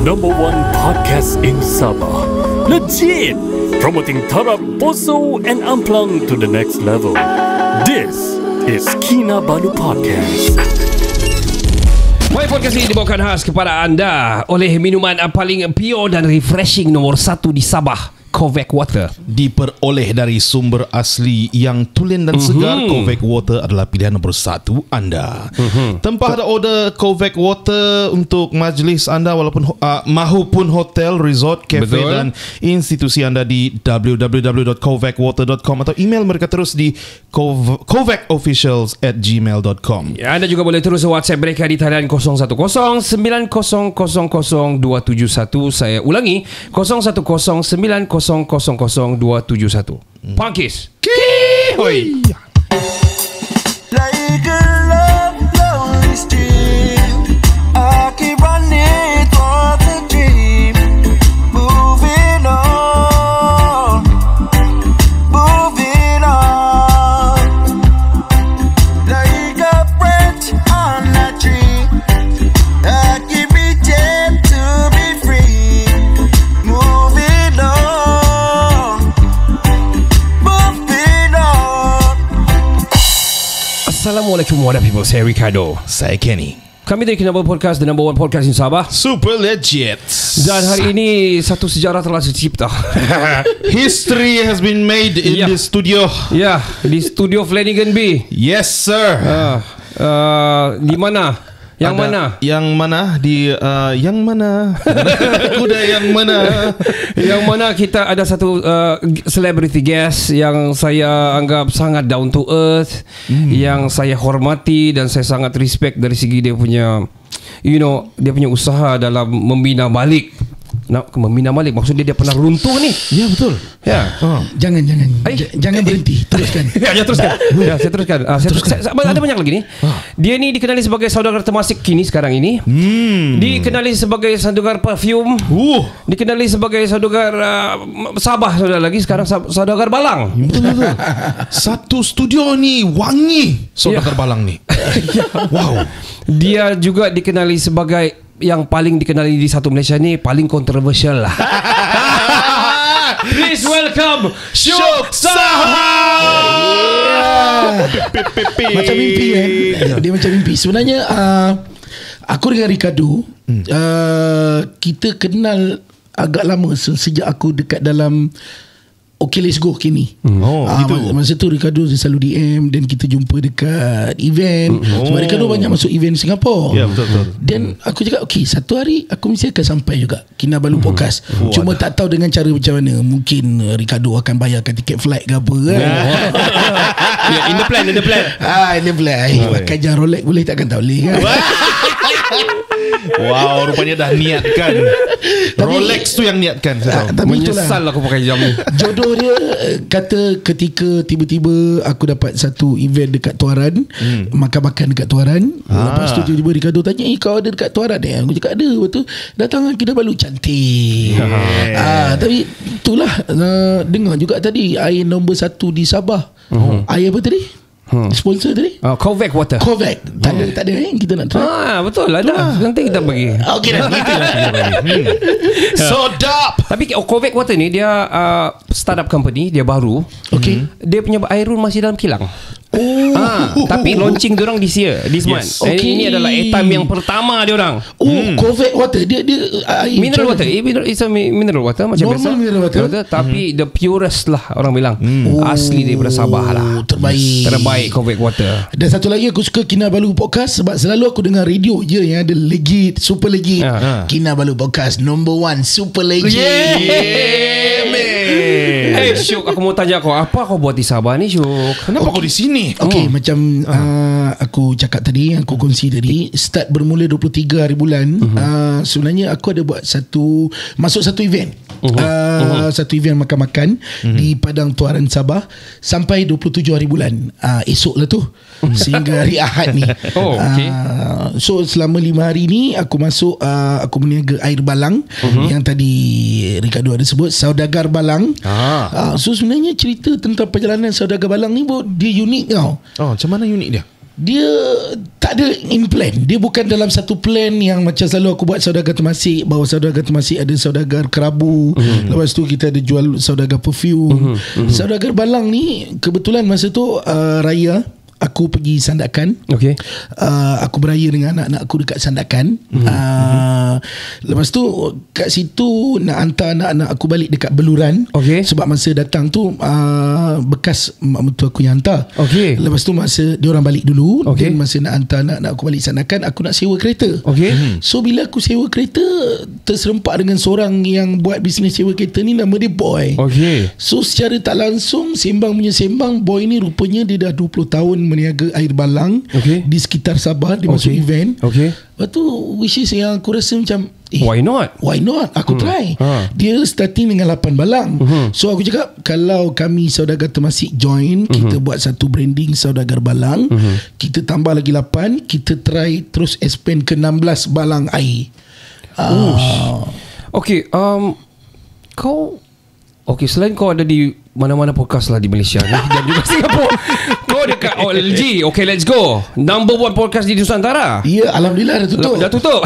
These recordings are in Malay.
Number one podcast in Sabah. Legit! Promoting Tarab, Poso and Amplang to the next level. This is Kinabalu Podcast. My podcast ini dibawakan khas kepada anda oleh minuman paling pure dan refreshing nomor 1 di Sabah, Covec Water. Diperoleh dari sumber asli yang tulen dan segar. Covec Water adalah pilihan nombor 1 anda. Tempah order Covec Water untuk majlis anda mahupun hotel, resort, cafe Betul. dan institusi anda di www.covecwater.com atau email mereka terus di covecofficials@gmail.com. Anda juga boleh terus WhatsApp mereka di talian 010-9000-271. Saya ulangi, 010-9000-271. Punkis. Hoi. Like a lonely stream, I keep running towards a dream. Moving on, moving on. Like a branch on a tree, I keep reaching to be free. Moving on, moving on. Assalamualaikum warahmatullahi wabarakatuh. Saya Ricardo. Saya Kenny. Kami dari Kinabalu Podcast, the number one podcast in Sabah. Super legit. Dan hari ini satu sejarah telah tercipta. History has been made in Yeah. the studio. Ya, di studio Flanagan B. Yes sir. Di mana? Yang Ada mana? Yang mana di yang mana? Kuda yang mana? Yang mana kita ada satu celebrity guest yang saya anggap sangat down to earth, yang saya hormati dan saya sangat respect dari segi dia punya, dia punya usaha dalam membina balik. Membina balik maksudnya dia pernah runtuh ni. Ya betul. Ya. Jangan berhenti. Teruskan. Ya, teruskan. Saya teruskan. Ada banyak lagi ni. Dia ni dikenali sebagai saudagar temasek kini sekarang ini. Dikenali sebagai saudagar parfum. Dikenali sebagai saudagar Sabah saudara lagi. Sekarang saudagar Balang. Betul. Satu studio ni wangi saudagar Balang ni. Wow. Dia juga dikenali sebagai yang paling dikenali di satu Malaysia ni, paling kontroversial lah. Please welcome Syuk Sahab. Macam mimpi kan. Dia macam mimpi. Sebenarnya aku dengan Ricardo kita kenal agak lama sejak aku dekat dalam Okay Let's Go kini. Gitu. Masa tu Ricardo selalu DM dan kita jumpa dekat event. Sebab Ricardo banyak masuk event Singapura. Ya betul. Dan aku cakap satu hari aku mesti akan sampai juga Kinabalu Podcast. Cuma tak tahu dengan cara macam mana. Mungkin Ricardo akan bayarkan tiket flight ke apa kan. In the plan. In the plan. Pakai jam Rolex boleh takkan tak boleh kan. Wow, rupanya dah niatkan. Rolex tu yang niatkan saya tahu. Tapi Menyesal aku pakai jam ni. Jodoh dia kata ketika tiba-tiba aku dapat satu event dekat Tuaran, makan-makan dekat Tuaran. Lepas tu tiba-tiba Ricardo tanya, kau ada dekat Tuaran ni? Aku cakap ada. Betul. Datang Kinabalu cantik. Tapi itulah dengar juga tadi air nombor 1 di Sabah. Air apa tadi? Sponsor tadi? Covec Water. Covec. Tak ada kita nak try. Betul lah dah. Nanti kita bagi. Okay dah. Sodap. Tapi Covec Water ni dia startup company, dia baru. Okay. Dia punya air masih dalam kilang. Tapi launching diorang this month. Okay. Ini adalah airtime yang pertama diorang. Covec Water dia air Mineral water. It's a mineral water macam Normal biasa. mineral water. Tapi the purest lah orang bilang. Asli daripada Sabah lah. Terbaik Covec Water. Dan satu lagi aku suka Kinabalu Podcast sebab selalu aku dengar radio je yang ada legit, super legit. Kinabalu Podcast number 1 super legit. Syuk, aku mau tanya kau, apa kau buat di Sabah ni, Syuk? Kenapa kau di sini? Okay, macam aku cakap tadi, aku kongsi tadi, start bermula 23 hari bulan. Sebenarnya aku ada buat masuk satu event. Satu event makan-makan di Padang Tuaran Sabah sampai 27 hari bulan. Esok lah tu sehingga hari Ahad ni. Okay. So selama 5 hari ni aku masuk, aku meniaga air balang yang tadi Ricardo ada sebut, saudagar balang. So sebenarnya cerita tentang perjalanan saudagar balang ni dia unik tau. Macam mana unik dia? Dia Tak ada in plan. Dia bukan dalam satu plan yang macam selalu aku buat saudagar temasik. Bahawa saudagar temasik ada saudagar kerabu. Lepas tu kita ada jual saudagar perfume. Saudagar balang ni kebetulan masa tu raya aku pergi Sandakan. Okay. Aku beraya dengan anak-anak aku dekat Sandakan. Lepas tu kat situ nak hantar anak-anak aku balik dekat Beluran. Okay. Sebab masa datang tu bekas mak mentua aku yang hantar. Okay. Lepas tu masa dia orang balik dulu, Okay. dan masa nak hantar anak-anak aku balik Sandakan, aku nak sewa kereta. Okay. So bila aku sewa kereta, terserempak dengan seorang yang buat bisnes sewa kereta ni, nama dia Boy. Okay. So secara tak langsung, sembang punya sembang, Boy ni rupanya dia dah 20 tahun meniaga air balang. Okay. Di sekitar Sabah. Dia masuk Okay. event. Okay. Lepas tu which is yang aku rasa macam Why not? Why not? Aku try. Ha. Dia starting dengan 8 balang. So aku cakap, kalau kami saudagar temasik join, kita buat satu branding saudagar balang, kita tambah lagi 8, kita try terus expand ke 16 balang air. Okay, kau okay, selain kau ada di mana-mana podcast lah di Malaysia ni, dan juga Singapura, kau dekat OLG. Okay, let's go. Number 1 podcast di Nusantara. Ya, Alhamdulillah dah tutup. Dah tutup.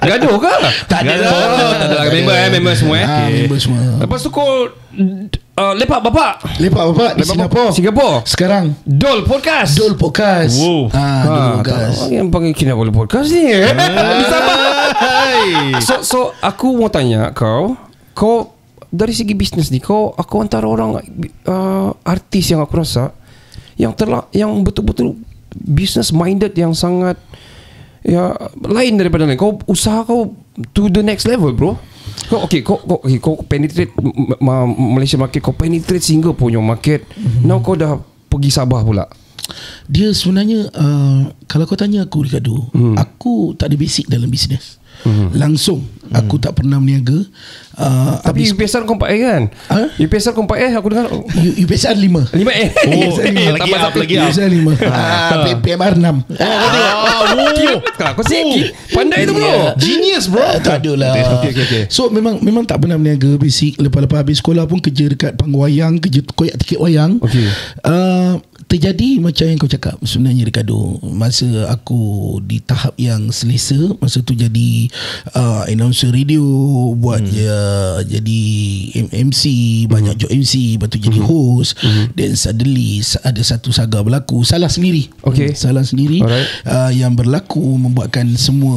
Gaduh ke? Tak ada. Tak ada lah. Member semua Member semua. Lepas tu kau lepak bapak Lepak bapak di Singapura. Sekarang Dol Podcast. Dol Podcast. Wow. Dol Podcast. Yang panggil Kina Boleh Podcast ni. So aku mau tanya kau dari segi bisnes ni, aku antara orang artis yang aku rasa yang betul-betul business minded, yang sangat lain daripada lain. Kau usaha kau to the next level, bro. Kau penetrate Malaysia market, kau penetrate Singapore punya market. Now kau dah pergi Sabah pula. Dia sebenarnya kalau kau tanya aku, Ricardo, aku tak ada basic dalam bisnes. Langsung aku tak pernah meniaga. Tapi UPSR kau 4A kan? UPSR kau 4A aku dengar. UPSR 5. 5A. Lagi up. UPSR 5. PMR 6. Kau sikit pandai tu, bro. Genius, bro. Tak ada lah. Okay. So memang tak pernah meniaga basic. Lepas habis sekolah pun kerja dekat panggung wayang, kerja koyak tiket wayang. Okay. Terjadi macam yang kau cakap sebenarnya, Ricardo. Masa aku di tahap yang selesa, masa tu jadi announcer radio, buat jadi MC, banyak job MC, lepas tu jadi host, then suddenly ada satu saga berlaku, salah sendiri. Okay. Salah sendiri. Yang berlaku membuatkan semua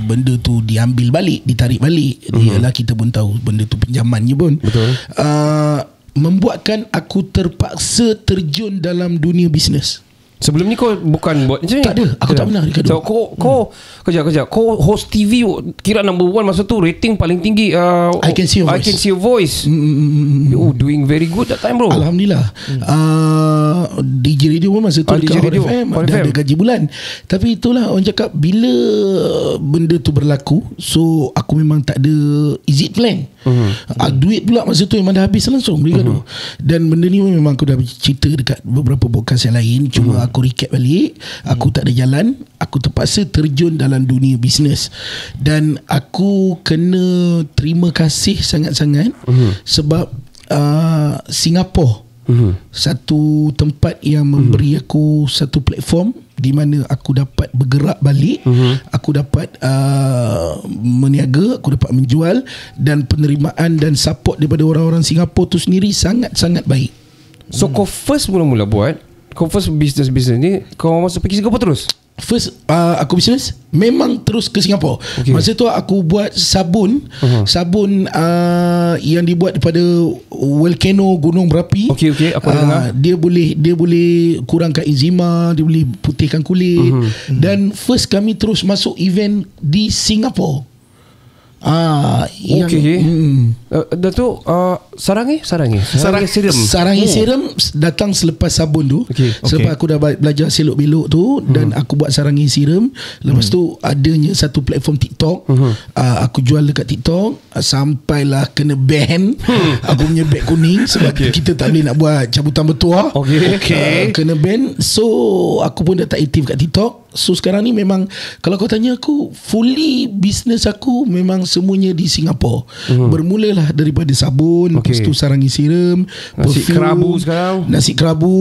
benda tu diambil balik, ditarik balik. Ialah kita pun tahu benda tu pinjaman je pun. Betul. Membuatkan aku terpaksa terjun dalam dunia bisnes. Sebelum ni kau bukan buat macam ni? Tak ada. Aku tak pernah, Ricardo. So, kau kejap. Kau host TV kira number 1 masa tu, rating paling tinggi. I Can See Your Voice. I Can See Your Voice. You doing very good that time, bro. Alhamdulillah. DJ radio pun masa tu dekat DJ radio, Hot FM, Hot ada FM. gaji bulan. Tapi itulah orang cakap, bila benda tu berlaku, so aku memang tak ada exit plan. Duit pula masa tu memang dah habis langsung, Ricardo. Dan benda ni memang aku dah cerita dekat beberapa podcast yang lain. Cuma aku recap balik, aku tak ada jalan, aku terpaksa terjun dalam dunia bisnes. Dan aku kena terima kasih sangat-sangat sebab Singapura satu tempat yang memberi aku satu platform di mana aku dapat bergerak balik, aku dapat meniaga, aku dapat menjual, dan penerimaan dan support daripada orang-orang Singapura tu sendiri sangat-sangat baik. So kau first mula-mula buat, kau first business ni, kau masuk pergi Singapura terus? First aku bisnes memang terus ke Singapura. Masa tu aku buat sabun, sabun yang dibuat daripada volcano, gunung berapi. Okay, aku dengar. Dia boleh kurangkan eczema, dia boleh putihkan kulit. Dan first kami terus masuk event di Singapura. Dah tu Sarangi serum. Sarangi serum datang selepas sabun tu. Selepas aku dah belajar selok-belok tu, dan aku buat Sarangi serum. Lepas tu adanya satu platform TikTok. Aku jual dekat TikTok, sampailah kena ban. Aku punya beg kuning sebab kita tak boleh nak buat cabutan bertuah. Kena ban. So aku pun dah tak aktif kat TikTok. So sekarang ni memang kalau kau tanya aku, fully business aku memang semuanya di Singapura. Bermulalah daripada sabun, lepas tu sarangi serum, Nasi perfume, kerabu sekarang. Nasi kerabu,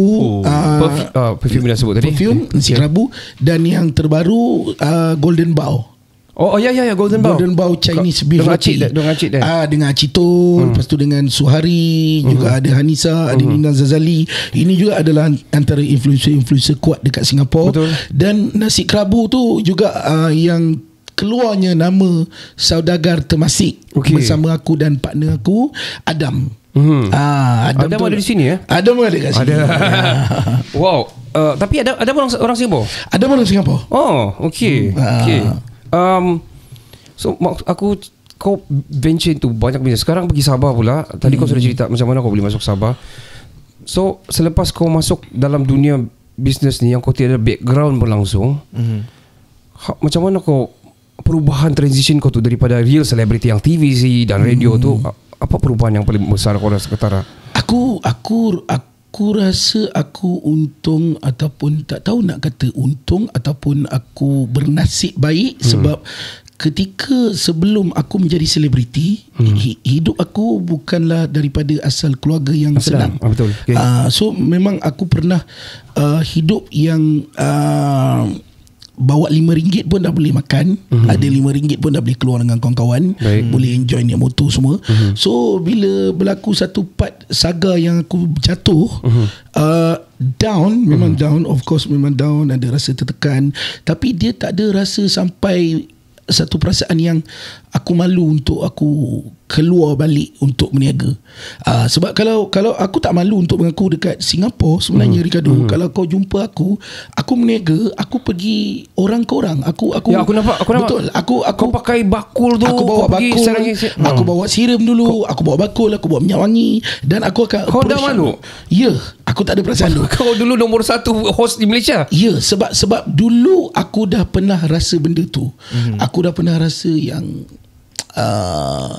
Perfume dah sebut tadi. perfume, nasi kerabu, dan yang terbaru Golden Bao. Oh ya Golden Bao. Golden Bao Chinese beef dengan roti. Dengan Cik dah. Dengan Cito, lepas tu dengan Suhari, juga ada Hanisa, ada Nina Zazali. Ini juga adalah antara influencer kuat dekat Singapura. Betul. Dan nasi kerabu tu juga yang keluarnya nama saudagar Temasek bersama aku dan partner aku Adam. Adam ada di sini ya? Adam ada kat sini. Wow. Tapi ada orang Singapura. Adam orang Singapura. Oh, okey. So kau venture into banyak bisnes. Sekarang pergi Sabah pula. Tadi kau sudah cerita macam mana kau boleh masuk Sabah. So selepas kau masuk dalam dunia bisnes ni yang kau tiada background berlangsung, macam mana kau perubahan transition kau tu daripada real celebrity yang TV dan radio tu, apa perubahan yang paling besar kau rasa ketara? Aku rasa aku untung, ataupun tak tahu nak kata untung ataupun aku bernasib baik, sebab ketika sebelum aku menjadi selebriti, hidup aku bukanlah daripada asal keluarga yang senang. Betul. Okay. So memang aku pernah hidup yang bawa RM5 pun dah boleh makan, ada RM5 pun dah boleh keluar dengan kawan-kawan, boleh enjoy naik motor semua. So bila berlaku satu part saga yang aku jatuh, down, memang down, of course memang down, ada rasa tertekan, tapi dia tak ada rasa sampai satu perasaan yang aku malu untuk aku keluar balik untuk berniaga. Sebab kalau aku tak malu untuk mengaku dekat Singapura sebenarnya, Ricardo, kalau kau jumpa aku berniaga, aku pergi orang ke orang. Aku nampak. Betul. Aku pakai bakul tu. Aku bawa bakul, aku bawa siram dulu, aku bawa bakul, aku bawa minyak wangi, dan aku akan Kau dah malu? Ya, aku tak ada perasaan tu. Kau dulu nombor 1 host di Malaysia. Ya, sebab dulu aku dah pernah rasa benda tu. Aku dah pernah rasa yang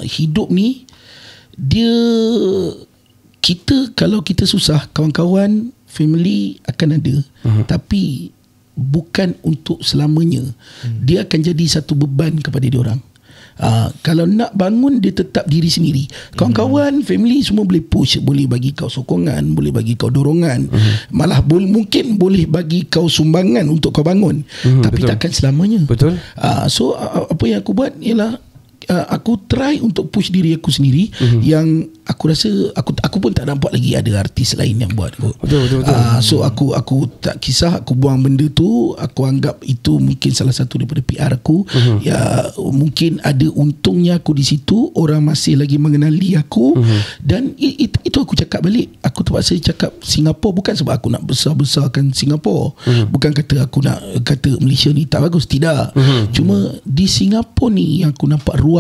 hidup ni, kalau kita susah, kawan-kawan, family akan ada, tapi bukan untuk selamanya. Dia akan jadi satu beban kepada diorang. Kalau nak bangun, dia tetap diri sendiri. Kawan-kawan, family semua boleh push, boleh bagi kau sokongan, boleh bagi kau dorongan, malah mungkin boleh bagi kau sumbangan untuk kau bangun, tapi betul, takkan selamanya. Betul. So apa yang aku buat ialah aku try untuk push diri aku sendiri, yang aku rasa aku pun tak nampak lagi ada artis lain yang buat kot. Betul. So aku tak kisah, aku buang benda tu. Aku anggap itu mungkin salah satu daripada PR aku. Ya, mungkin ada untungnya aku di situ, orang masih lagi mengenali aku. Dan itu aku cakap balik. Aku terpaksa cakap Singapura bukan sebab aku nak besar-besarkan Singapura. Bukan kata aku nak kata Malaysia ni tak bagus, tidak. Cuma di Singapura ni yang aku nampak ruang.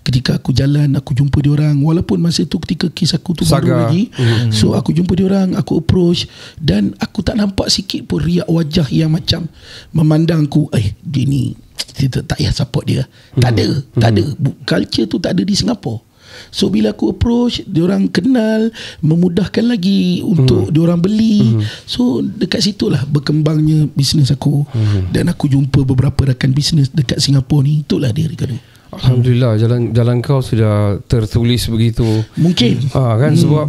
Ketika aku jalan, aku jumpa diorang, walaupun masa tu ketika kes aku tu baru lagi. So aku jumpa diorang, aku approach, dan aku tak nampak sikit pun riak wajah yang macam memandang aku, dia ni kita tak payah support dia. Tak ada. Culture tu tak ada di Singapura. So bila aku approach, diorang kenal, memudahkan lagi untuk diorang beli. So dekat situlah berkembangnya bisnes aku. Dan aku jumpa beberapa rakan bisnes dekat Singapura ni. Itulah dia, Ricardo. Alhamdulillah, jalan kau sudah tertulis begitu. Mungkin kan sebab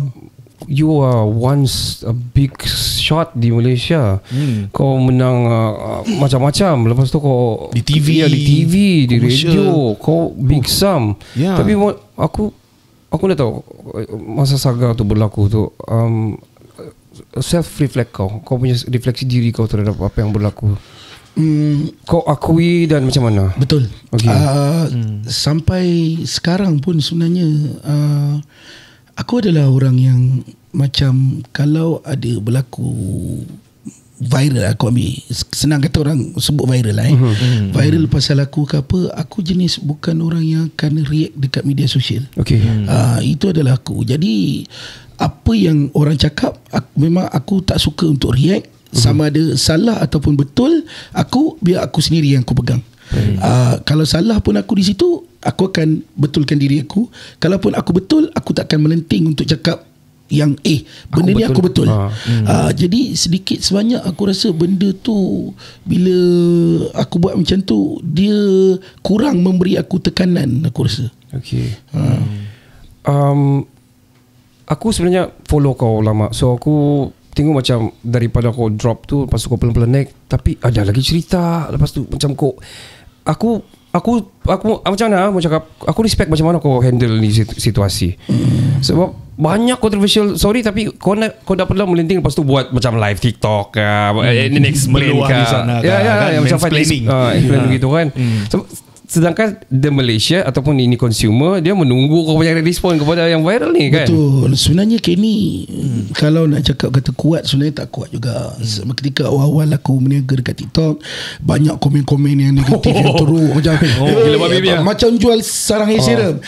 you are once a big shot di Malaysia. Kau menang macam-macam. Lepas tu kau di TV, di radio, kau big sum. Tapi aku dah tahu masa saga tu berlaku tu, self reflect kau punya refleksi diri kau terhadap apa yang berlaku. Kau akui dan macam mana? Betul. Okay. Sampai sekarang pun sebenarnya aku adalah orang yang macam kalau ada berlaku viral, aku ambil senang kata orang sebut viral viral pasal aku ke apa, aku jenis bukan orang yang akan react dekat media sosial. Itu adalah aku. Jadi apa yang orang cakap, memang aku tak suka untuk react. Sama ada salah ataupun betul, biar aku sendiri yang aku pegang. Kalau salah pun aku di situ, aku akan betulkan diri aku. Kalaupun aku betul, aku tak akan melenting untuk cakap yang benda ni aku betul. Jadi Jadi sedikit sebanyak aku rasa benda tu bila aku buat macam tu, dia kurang memberi aku tekanan, aku rasa. Okay. Aku sebenarnya follow kau lama, so aku tengok macam daripada kau drop tu, lepas tu kau pelan-pelan naik, tapi ada lagi cerita. Lepas tu macam aku macam mana mau cakap, aku respect macam mana kau handle ni situasi. Sebab banyak controversial story, tapi kau dapatlah melinting, lepas tu buat macam live TikTok explain Meluah di sana kan, macam mansplaining. explain begitu kan. Sedangkan the Malaysia ataupun ini consumer, dia menunggu kau punya respon kepada yang viral ni kan. Betul. Sebenarnya Kenny, kalau nak cakap kata kuat, sebenarnya tak kuat juga. Ketika awal-awal aku berniaga dekat TikTok, banyak komen-komen yang negatif yang teruk macam gila babi dia. macam jual sarang hair serum.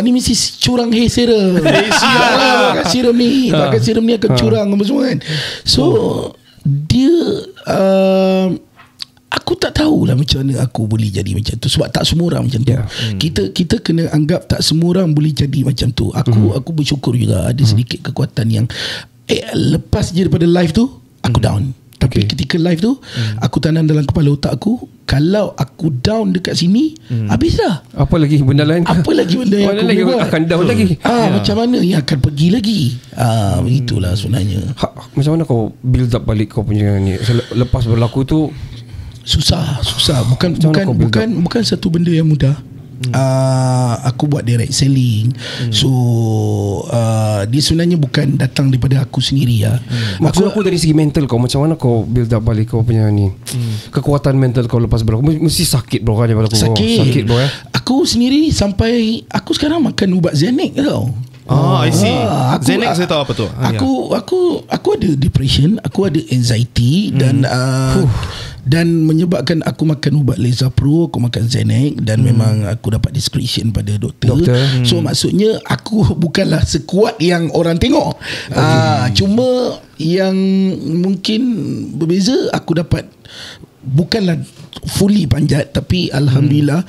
Ni mesti curang hair serum. Pakai serum ni, pakai serum ni akan curang apa semua kan. So dia aku tak tahulah macam mana aku boleh jadi macam tu, sebab tak semua orang macam tu. Kita kena anggap tak semua orang boleh jadi macam tu. Aku bersyukur juga ada sedikit kekuatan yang lepas je daripada live tu aku down. Tapi ketika live tu aku tanam dalam kepala otak aku, kalau aku down dekat sini, habis dah. Apa lagi benda lain? Apa lagi benda yang aku buat? Akan down lagi. Macam mana yang akan pergi lagi? Begitulah sebenarnya. Macam mana kau build up balik kau punya ni lepas berlaku tu? Susah. Bukan satu benda yang mudah. Aku buat direct selling. So dia sebenarnya bukan datang daripada aku sendiri lah. Maksud aku dari segi mental kau, macam mana kau build up balik kau punya ni kekuatan mental kau lepas berlaku? Mesti sakit bro kan? Sakit bro ya. Aku sendiri sampai aku sekarang makan ubat Xanax tau. I see. Xanax saya tahu apa tu. Aku ada depression, aku ada anxiety dan menyebabkan aku makan ubat Lezapro, aku makan Xanax dan memang aku dapat description pada doktor. So maksudnya aku bukanlah sekuat yang orang tengok. Cuma yang mungkin berbeza, aku dapat bukanlah fully panjat, tapi alhamdulillah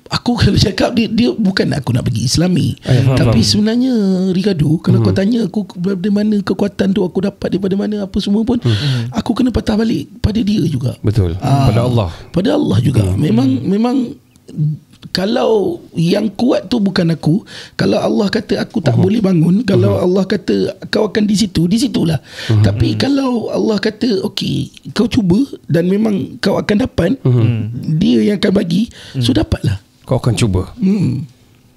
aku kalau cakap dia bukan aku nak pergi Islami. Tapi sebenarnya Ricardo, kalau kau tanya aku dari mana kekuatan tu aku dapat, daripada mana apa semua pun, aku kena patah balik pada dia juga. Betul. Pada Allah juga. Memang kalau yang kuat tu bukan aku. Kalau Allah kata aku tak boleh bangun, kalau Allah kata kau akan di situlah. Tapi kalau Allah kata okey, kau cuba dan memang kau akan dapat, dia yang akan bagi, so dapatlah. Kau akan cuba.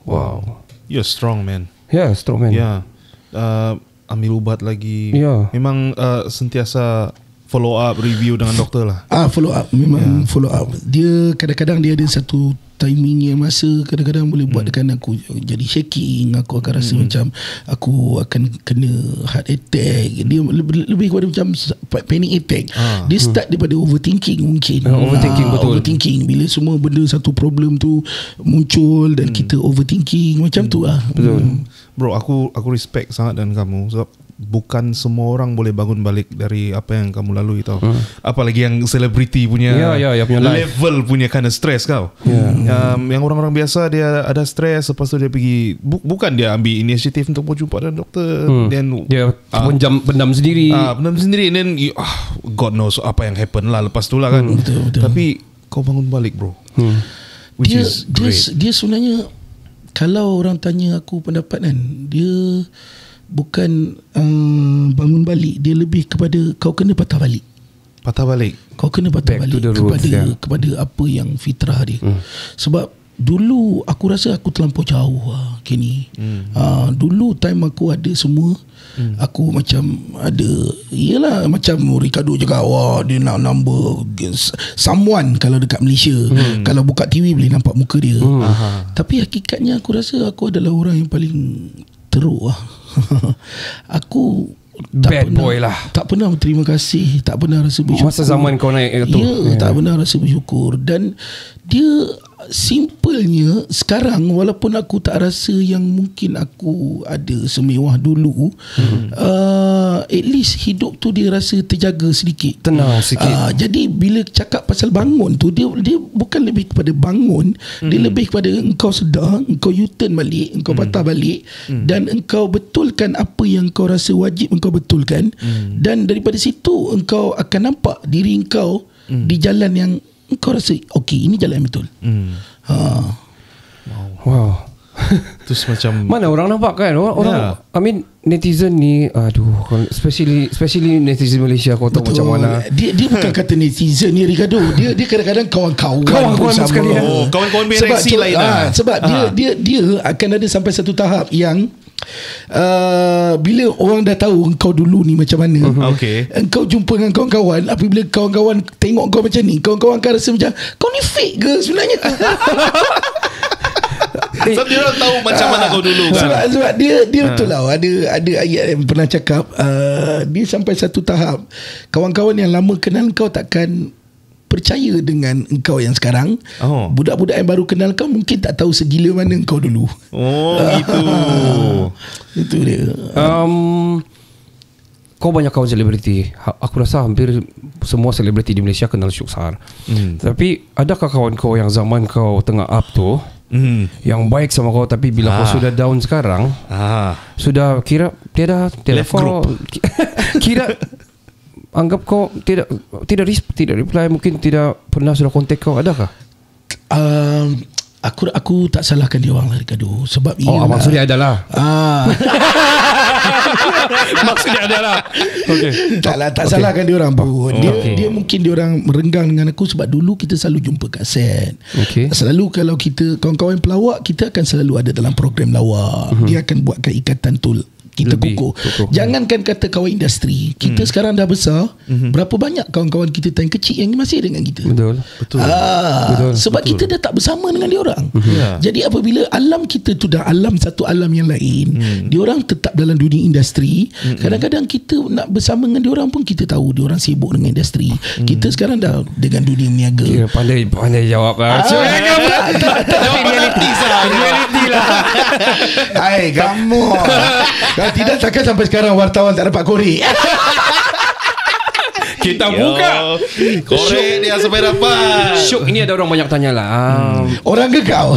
Wow. You're strong man. Yeah, strong man. Yeah. Ambil ubat lagi. Memang sentiasa follow up, review dengan doktor lah. Follow up. Memang follow up. Dia kadang-kadang dia ada satu timing yang masa, kadang-kadang boleh buat dengan aku jadi shaking. Aku akan rasa macam aku akan kena heart attack. Dia lebih kepada macam panic attack. Dia start daripada overthinking mungkin. Overthinking bila semua benda satu problem tu muncul dan kita overthinking macam tu lah. Betul. Bro, aku respect sangat dengan kamu sebab bukan semua orang boleh bangun balik dari apa yang kamu lalui tau. Apalagi yang selebriti punya punya level punya kind of stress kau. Yang orang-orang biasa dia ada stress, lepas tu dia pergi bukan dia ambil inisiatif untuk berjumpa dengan doktor, then dia pendam sendiri. Pendam sendiri, then God knows apa yang happen lah lepas tu lah kan. Betul. Tapi kau bangun balik bro. Which is great. Dia sebenarnya, kalau orang tanya aku pendapat kan, dia bukan bangun balik, dia lebih kepada kau kena patah balik. Kau kena patah balik kepada apa yang fitrah dia. Sebab dulu aku rasa aku terlampau jauh Kenny. Dulu time aku ada semua, aku macam ada, yelah macam Ricardo juga, dia nak number someone kalau dekat Malaysia. Kalau buka TV boleh nampak muka dia. Tapi hakikatnya aku rasa aku adalah orang yang paling teruk aku bad boy lah. Tak pernah berterima kasih, tak pernah rasa bersyukur. Masa zaman kau naik tu, tak pernah rasa bersyukur. Dan dia simpelnya sekarang, walaupun aku tak rasa yang mungkin aku ada semewah dulu, at least hidup tu dia rasa terjaga sedikit, Tenang sikit. Jadi bila cakap pasal bangun tu, dia bukan lebih kepada bangun, dia lebih kepada engkau sedar, engkau U-turn balik, engkau patah balik, dan engkau betulkan apa yang kau rasa wajib engkau betulkan, dan daripada situ engkau akan nampak diri engkau di jalan yang engkau rasa okey, ini jalan yang betul. Wow. Terus macam Mana orang nampak kan, orang I mean netizen ni, aduh, especially netizen Malaysia, kau tahu macam mana. Dia bukan kata netizen ni, Ricardo. Dia kadang-kadang kawan-kawan pun sama. sekalian. kawan-kawan bereaksi lain Sebab dia akan ada sampai satu tahap yang bila orang dah tahu engkau dulu ni macam mana, engkau jumpa dengan kawan-kawan, apabila kawan-kawan tengok kau macam ni, kawan-kawan akan rasa macam kau ni fake ke sebenarnya. Sebab dia orang tahu macam mana kau dulu kan. Sebab dia betul lah. Ada ayat yang pernah cakap, dia sampai satu tahap kawan-kawan yang lama kenal kau takkan percaya dengan engkau yang sekarang. Budak-budak yang baru kenal kau mungkin tak tahu segila mana engkau dulu. Gitu. Itu dia. Kau banyak kawan selebriti. Aku rasa hampir semua selebriti di Malaysia kenal Syuk Sahar. Tapi adakah kawan kau yang zaman kau tengah up tu, yang baik sama kau, tapi bila kau sudah down sekarang, sudah kira tiada kau kira anggap kau tidak reply, mungkin tidak pernah sudah kontak kau, adakah? Aku tak salahkan dia orang lah, Ricardo. Sebab maksudnya adalah maksudnya adalah tak salahkan dia orang pun. Dia mungkin dia orang merenggang dengan aku sebab dulu kita selalu jumpa kat set. Selalu kalau kita kawan-kawan pelawak, kita akan selalu ada dalam program lawak. Dia akan buatkan ikatan tu kita kukuh. Jangankan kata kawan industri, kita sekarang dah besar, berapa banyak kawan-kawan kita yang kecil yang masih dengan kita. Betul. Sebab kita dah tak bersama dengan dia orang. Jadi apabila alam kita tu dah satu alam yang lain, dia orang tetap dalam dunia industri. Kadang-kadang kita nak bersama dengan dia orang pun kita tahu dia orang sibuk dengan industri. Kita sekarang dah dengan dunia meniaga. Pandai jawab lah. Tapi reality lah. Hai, kamu. Kalau tidak takkan sampai sekarang wartawan tak dapat korek. Kita buka korek dia sampai dapat. Syuk, ini ada orang banyak tanya lah. Orang ke kau?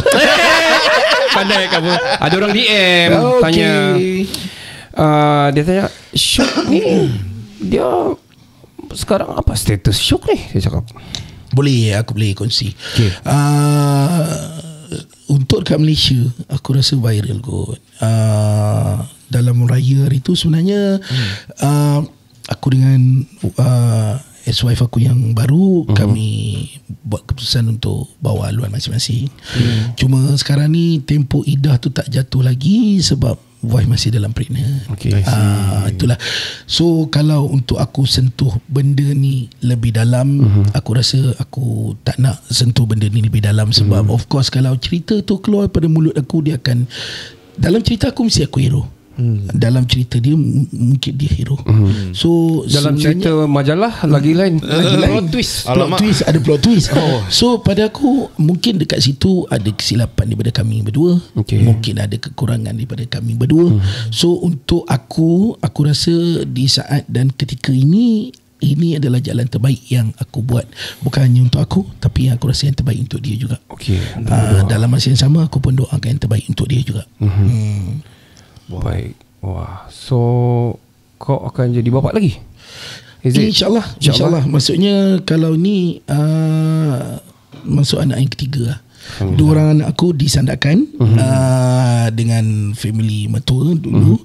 Pandai kamu. Ada orang DM tanya. Dia tanya, Syuk ni dia sekarang apa status Syuk ni? Dia cakap, aku boleh kongsi. Untuk kat Malaysia, aku rasa viral kot. Dalam raya hari tu sebenarnya aku dengan ex-wife aku yang baru, kami buat keputusan untuk bawa haluan masing-masing. Cuma sekarang ni tempoh iddah tu tak jatuh lagi sebab wife masih dalam pregnant. Itulah. So kalau untuk aku sentuh benda ni lebih dalam, aku rasa aku tak nak sentuh benda ni lebih dalam sebab of course kalau cerita tu keluar pada mulut aku, dia akan, dalam cerita aku mesti aku hero. Dalam cerita dia mungkin dia hero. So dalam cerita majalah lagi lain. Plot twist. Ada plot twist. So pada aku mungkin dekat situ ada kesilapan daripada kami berdua. Mungkin ada kekurangan daripada kami berdua. So untuk aku rasa di saat dan ketika ini adalah jalan terbaik yang aku buat. Bukan hanya untuk aku, tapi yang aku rasa yang terbaik untuk dia juga. Dalam masa yang sama aku pun doakan yang terbaik untuk dia juga. Baik. Wah. So kau akan jadi bapa lagi? InsyaAllah. Maksudnya kalau ni masuk anak yang ketiga lah. Dua orang anak aku disandarkan dengan family mertua dulu.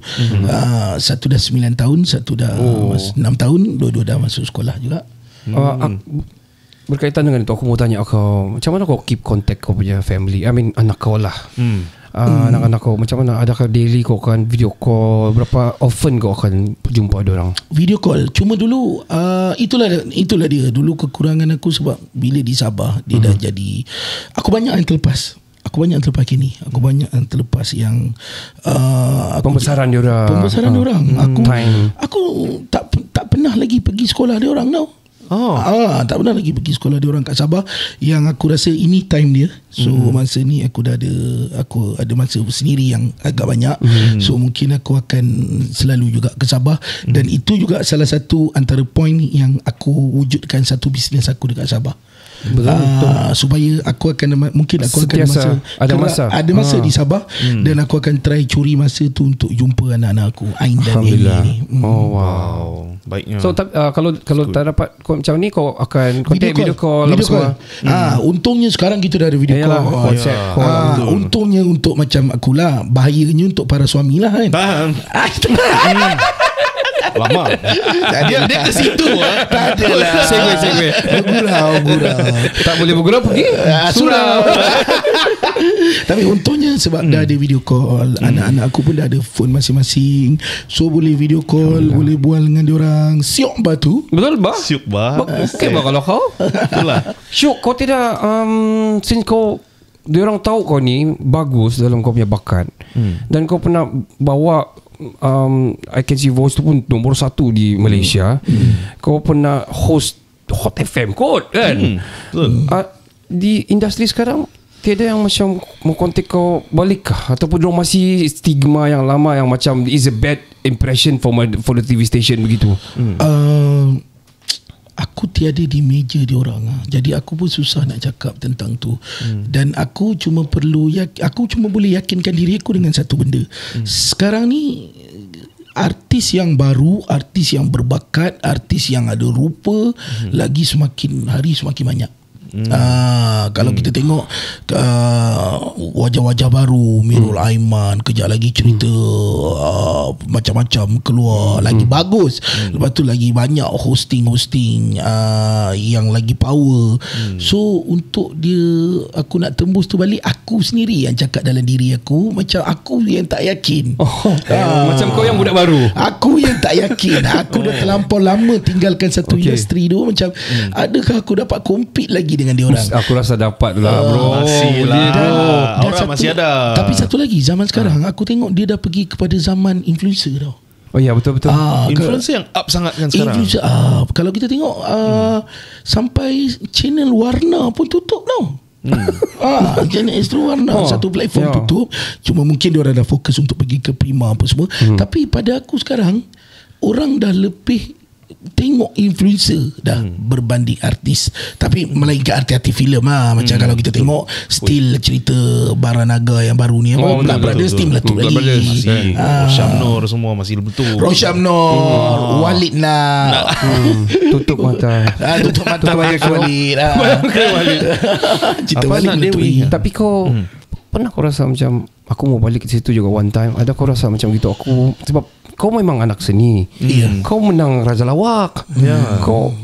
Satu dah 9 tahun, satu dah 6 tahun. Dua-dua dah masuk sekolah juga. Berkaitan dengan itu, aku mau tanya kau, macam mana kau keep contact kau punya family? I mean anak kau lah. Anak-anak kau macam mana? Adakah daily kau akan video call? Berapa often kau akan jumpa diorang? Video call. Cuma dulu itulah dia. Dulu kekurangan aku sebab bila di Sabah dia dah jadi, aku banyak yang terlepas. Aku banyak yang terlepas kini. Aku banyak yang terlepas yang pembesaran diorang. Aku tak pernah lagi pergi sekolah diorang tau. Tak pernah lagi pergi sekolah dia orang kat Sabah. Yang aku rasa ini time dia. So masa ni aku ada masa sendiri yang agak banyak. So mungkin aku akan selalu juga ke Sabah. Dan itu juga salah satu antara point yang aku wujudkan satu bisnes aku dekat Sabah. Betul. Supaya aku akan mungkin aku sentiasa akan ada masa di Sabah dan aku akan try curi masa tu untuk jumpa anak-anak aku Ain dan Eli ni. Oh wow. Baiknya. So kalau tak dapat macam ni, kau akan contact video call semua. Untungnya sekarang kita dah ada video call. WhatsApp call. Untungnya untuk macam akulah, bahayanya untuk para suami lah kan. Lama. Dia ke situ Tak adalah. Segway. Bergurau. Tak boleh bergurau pergi surau. Tapi untungnya sebab dah ada video call, anak-anak aku pun dah ada phone masing-masing. So boleh video call, boleh bual dengan diorang. Siok batu. Betul bah? Siuk bah. Okay bah kalau kau. Itulah. Syuk, kau tidak since kau diorang tahu kau ni bagus dalam kau punya bakat, dan kau pernah bawa I Can See Voice tu pun nombor 1 di Malaysia. Kau pernah host Hot FM kot kan. Di industri sekarang tiada yang macam mau kontak kau balik kah, ataupun diorang masih stigma yang lama yang macam is a bad impression for the TV station begitu? Aku tiada di meja diorang, jadi aku pun susah nak cakap tentang tu. Dan aku cuma boleh yakinkan diri aku dengan satu benda. Sekarang ni artis yang baru, artis yang berbakat, artis yang ada rupa lagi semakin hari semakin banyak. Kalau kita tengok wajah-wajah baru, Mirul Aiman, kejap lagi cerita macam-macam keluar, lagi bagus. Lepas tu lagi banyak hosting yang lagi power. So untuk aku nak tembus tu balik, aku sendiri yang cakap dalam diri aku, macam aku yang tak yakin. Macam kau yang budak baru. Aku yang tak yakin. Aku dah terlampau lama tinggalkan satu industri tu. Macam adakah aku dapat compete lagi dengan dia orang? Aku rasa dapat lah bro. Masih lah. Orang masih ada. Tapi satu lagi, zaman sekarang aku tengok dia dah pergi kepada zaman influencer tau. Oh ya, betul. Influencer yang up sangat kan sekarang. Influencer kalau kita tengok sampai channel Warna pun tutup tau. Channel Astro Warna satu platform tutup. Cuma mungkin dia orang dah fokus untuk pergi ke Prima apa semua. Tapi pada aku sekarang, orang dah lebih tengok influencer dah berbanding artis. Tapi melainkan artis-artis filem macam kalau kita tengok still cerita Baranaga yang baru ni Black Brothers still meletup lagi. Rosyam Nur semua masih betul. Rosyam Nur, Walid nak tutup mata. Tutup mata Walid. Cerita Walid meletup. Tapi kau pernah kau rasa macam aku mau balik ke situ juga one time? Ada kau rasa macam gitu? Aku sebab kau memang anak seni. Kau menang Raja Lawak.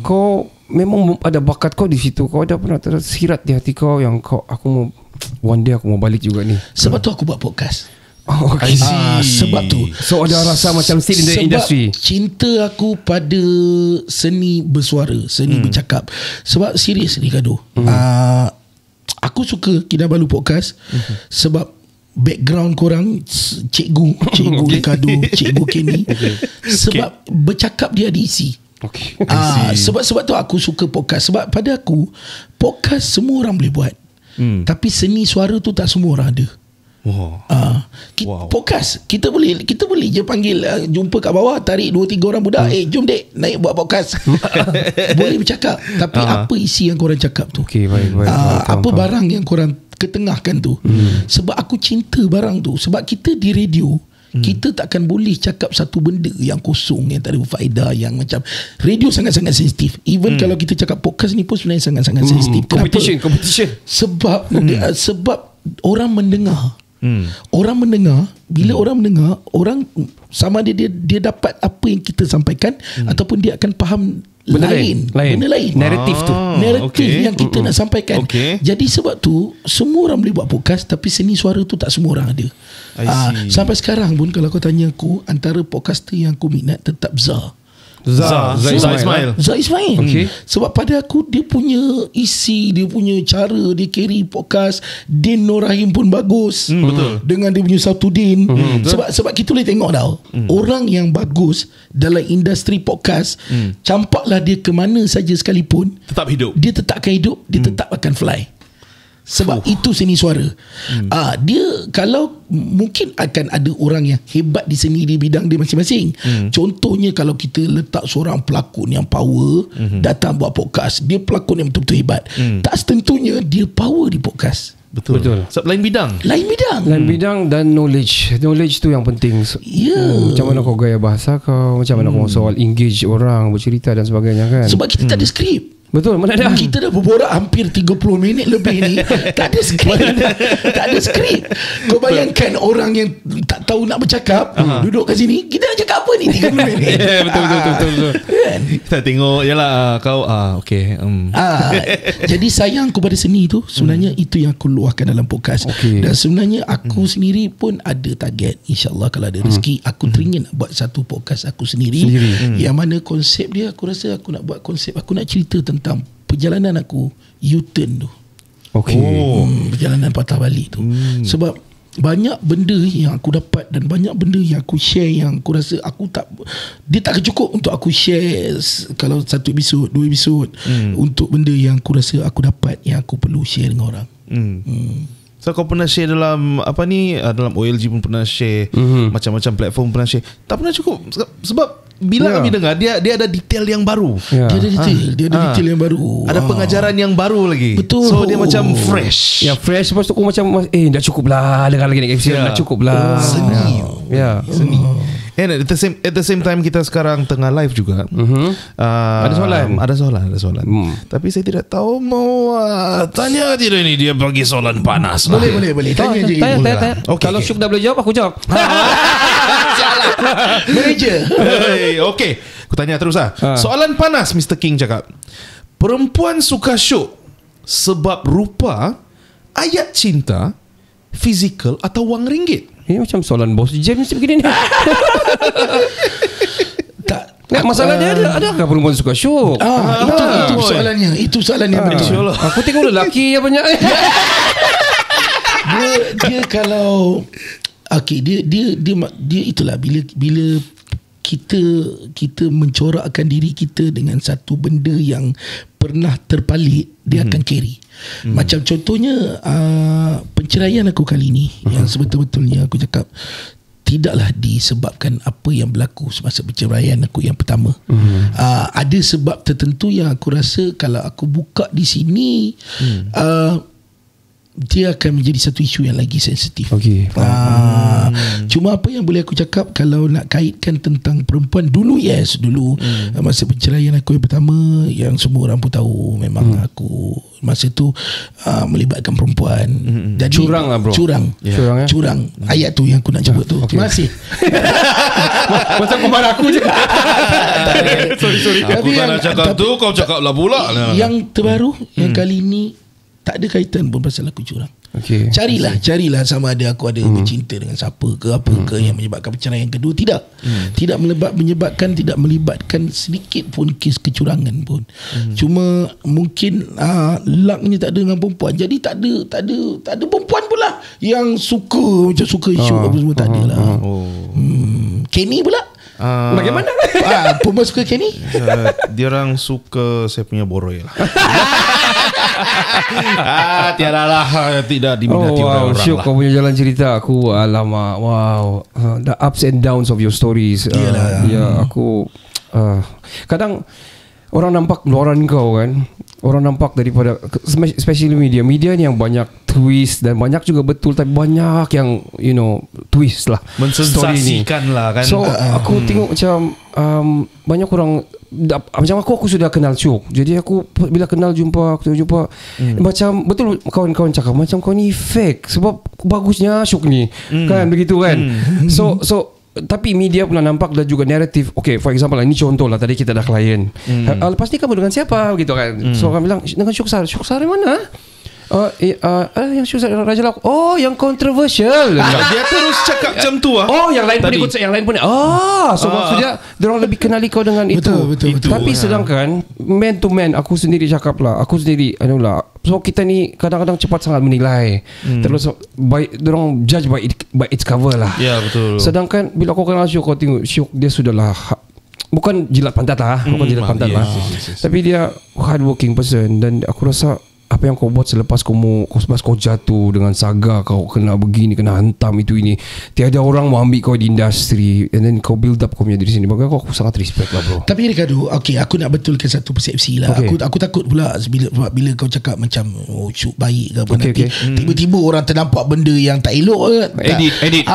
Kau memang ada bakat kau di situ. Kau ada pernah tersirat di hati kau yang aku mau one day aku mau balik juga ni. Sebab tu aku buat podcast. Okay. Sebab tu. So ada rasa macam still in the industry. Cinta aku pada seni bersuara, seni bercakap. Sebab serius ni Kado. Aku suka Kinabalu podcast sebab background korang cikgu Ricardo, cikgu Kenny. Sebab bercakap dia ada isi. Sebab tu aku suka podcast. Sebab pada aku podcast semua orang boleh buat. Tapi seni suara tu tak semua orang ada. Podcast kita boleh je panggil, jumpa kat bawah, tarik 2-3 orang budak, jom dek naik buat podcast. Boleh bercakap. Tapi apa isi yang korang cakap tu? Baik, apa barang yang korang ketengahkan tu? Sebab aku cinta barang tu. Sebab kita di radio, kita takkan boleh cakap satu benda yang kosong, yang tak ada berfaedah, yang macam radio sangat-sangat sensitif. Even kalau kita cakap podcast ni pun sebenarnya sangat-sangat sensitif. Competition. Sebab orang mendengar. Orang mendengar. Bila orang mendengar, orang sama dia dapat apa yang kita sampaikan, ataupun dia akan faham benda lain. Naratif tu. Naratif yang kita nak sampaikan. Jadi sebab tu semua orang boleh buat podcast, tapi seni suara tu tak semua orang ada. Sampai sekarang pun kalau kau tanya aku, antara podcaster yang aku minat tetap Zah. Zah Ismail. Zah Ismail. Okay. Sebab pada aku dia punya isi, dia punya cara dia carry podcast. Din Nur Rahim pun bagus. Betul. Dengan dia punya Sabtudin. Sebab kita boleh tengok tau. Orang yang bagus dalam industri podcast, campaklah dia ke mana saja sekalipun, Tetap hidup. dia tetap akan hidup, dia tetap akan fly. Sebab itu seni suara. Dia kalau mungkin akan ada orang yang hebat di seni di bidang dia masing-masing. Contohnya kalau kita letak seorang pelakon yang power datang buat podcast, dia pelakon yang betul-betul hebat. Tak setentunya dia power di podcast. Betul. Sebab lain bidang. Lain bidang. Lain bidang dan knowledge tu yang penting. Macam mana kau gaya bahasa kau, macam mana kau soal engage orang, bercerita dan sebagainya kan. Sebab kita tak ada skrip. Betul, mana ada. Kita dah berborak hampir 30 minit lebih ni. Tak ada skrip. Tak ada skrip. Kau bayangkan orang yang tak tahu nak bercakap, duduk kat sini, kita nak cakap apa ni 30 minit. Betul. Kan? Kita tengok, yalah kau okay. Jadi sayang kepada seni tu sebenarnya itu yang aku luahkan dalam podcast. Dan sebenarnya aku sendiri pun ada target, InsyaAllah kalau ada rezeki, aku teringin nak buat satu podcast aku sendiri. Yang mana konsep dia, aku rasa aku nak buat konsep, aku nak cerita tentang perjalanan aku U-turn tu. Perjalanan patah balik tu. Sebab banyak benda yang aku dapat dan banyak benda yang aku share yang aku rasa dia tak cukup untuk aku share kalau satu episod, 2 episod, untuk benda yang aku rasa aku dapat yang aku perlu share dengan orang. So kau pernah share dalam dalam OLG pun pernah share, macam-macam platform pernah share. Tak pernah cukup. Sebab bila kami dengar dia ada detail yang baru. Dia ada detail yang baru. Ada pengajaran yang baru lagi. Betul. So dia macam fresh. Ya, fresh. Lepas tu aku macam dah cukup lah, dengar lagi next episode. Dah cukup lah. Seni. Seni. And at the same time kita sekarang tengah live juga. Ada soalan. Ada soalan. Tapi saya tidak tahu mau tanya tidak ini, dia bagi soalan panas lah. Boleh. Tanya je. Tanya. Okay, Kalau Syuk dah boleh jawab, aku jawab. Manager. Okay, aku tanya terus lah. Soalan panas, Mr. King cakap, perempuan suka Syuk sebab rupa, ayat cinta, fizikal atau wang ringgit? Ini macam soalan bos James begini ni. Tak. Masalah dia adakah perempuan suka Syuk? Itu soalannya. Itu soalannya betul. Aku tengok lelaki yang banyak. Dia kalau dia itulah bila kita mencorakkan diri kita dengan satu benda yang pernah terpalit, dia akan carry. Macam contohnya penceraian aku kali ni, yang sebetul-betulnya aku cakap tidaklah disebabkan apa yang berlaku semasa perceraian aku yang pertama. Ada sebab tertentu yang aku rasa kalau aku buka di sini, dia akan menjadi satu isu yang lagi sensitif. Cuma apa yang boleh aku cakap, kalau nak kaitkan tentang perempuan, dulu masa perceraian aku yang pertama, yang semua orang pun tahu memang aku masa tu melibatkan perempuan. Jadi curang lah bro. Curang. Ayat tu yang aku nak sebut tu. Terima kasih. Macam kau marah aku je. Sorry. Aku tak nak cakap tu, kau cakap lah pula. Yang terbaru, yang kali ni tak ada kaitan pun pasal aku curang. Carilah sama ada aku ada bercinta dengan siapa ke apa ke yang menyebabkan perceraian kedua. Tidak melibatkan sedikit pun kes kecurangan pun. Cuma mungkin lucknya tak ada dengan perempuan. Jadi tak ada perempuan pula yang suka isu apa semua, tak ada lah. Kenny pula bagaimana? Perempuan suka Kenny? Dia orang suka saya punya boroi lah. Tiada lah, tidak diminati orang lah. Syuk, kau punya jalan cerita aku, alamak, wow, the ups and downs of your stories. Aku kadang orang nampak luaran kau kan, orang nampak daripada especially media ni yang banyak twist dan banyak juga betul, tapi banyak yang twist lah, mensensasikan lah kan. So aku tengok macam banyak orang macam aku sudah kenal Syuk. Jadi aku bila jumpa macam betul kawan-kawan cakap macam kau ni fake sebab bagusnya Syuk ni kan, begitu kan. So tapi media pernah nampak dan juga naratif. Okay, for example ini contoh lah, tadi kita ada klien, lepas ni kamu dengan siapa gitu kan. So orang bilang dengan Syuk Sari mana? Yang shoot Raja Lauk. Oh, yang controversial. Dia terus cakap macam tu Oh, yang lain pun tadi. ikut, yang lain pun. So maksudnya diorang lebih kenali kau dengan Betul. Tapi sedangkan man to man, aku sendiri cakap lah, aku sendiri so kita ni kadang-kadang cepat sangat menilai. Terus diorang judge by its cover lah. Ya, betul. Sedangkan bila kau kenal Syuk, kau tengok Syuk dia sudahlah bukan jilat pantat lah, bukan jilat pantat lah. Yes. Tapi dia hardworking person, dan aku rasa apa yang kau buat selepas kau jatuh dengan saga, kau kena begini, kena hantam itu ini, tiada orang mau ambil kau di industri, and then kau build up kau punya diri sini. Bagi aku sangat respect lah bro. Tapi Ricardo, aku nak betulkan satu persepsi lah. Aku takut pula bila kau cakap macam Syuk baik ke apa, nanti tiba-tiba orang ternampak benda yang tak elok. Edit.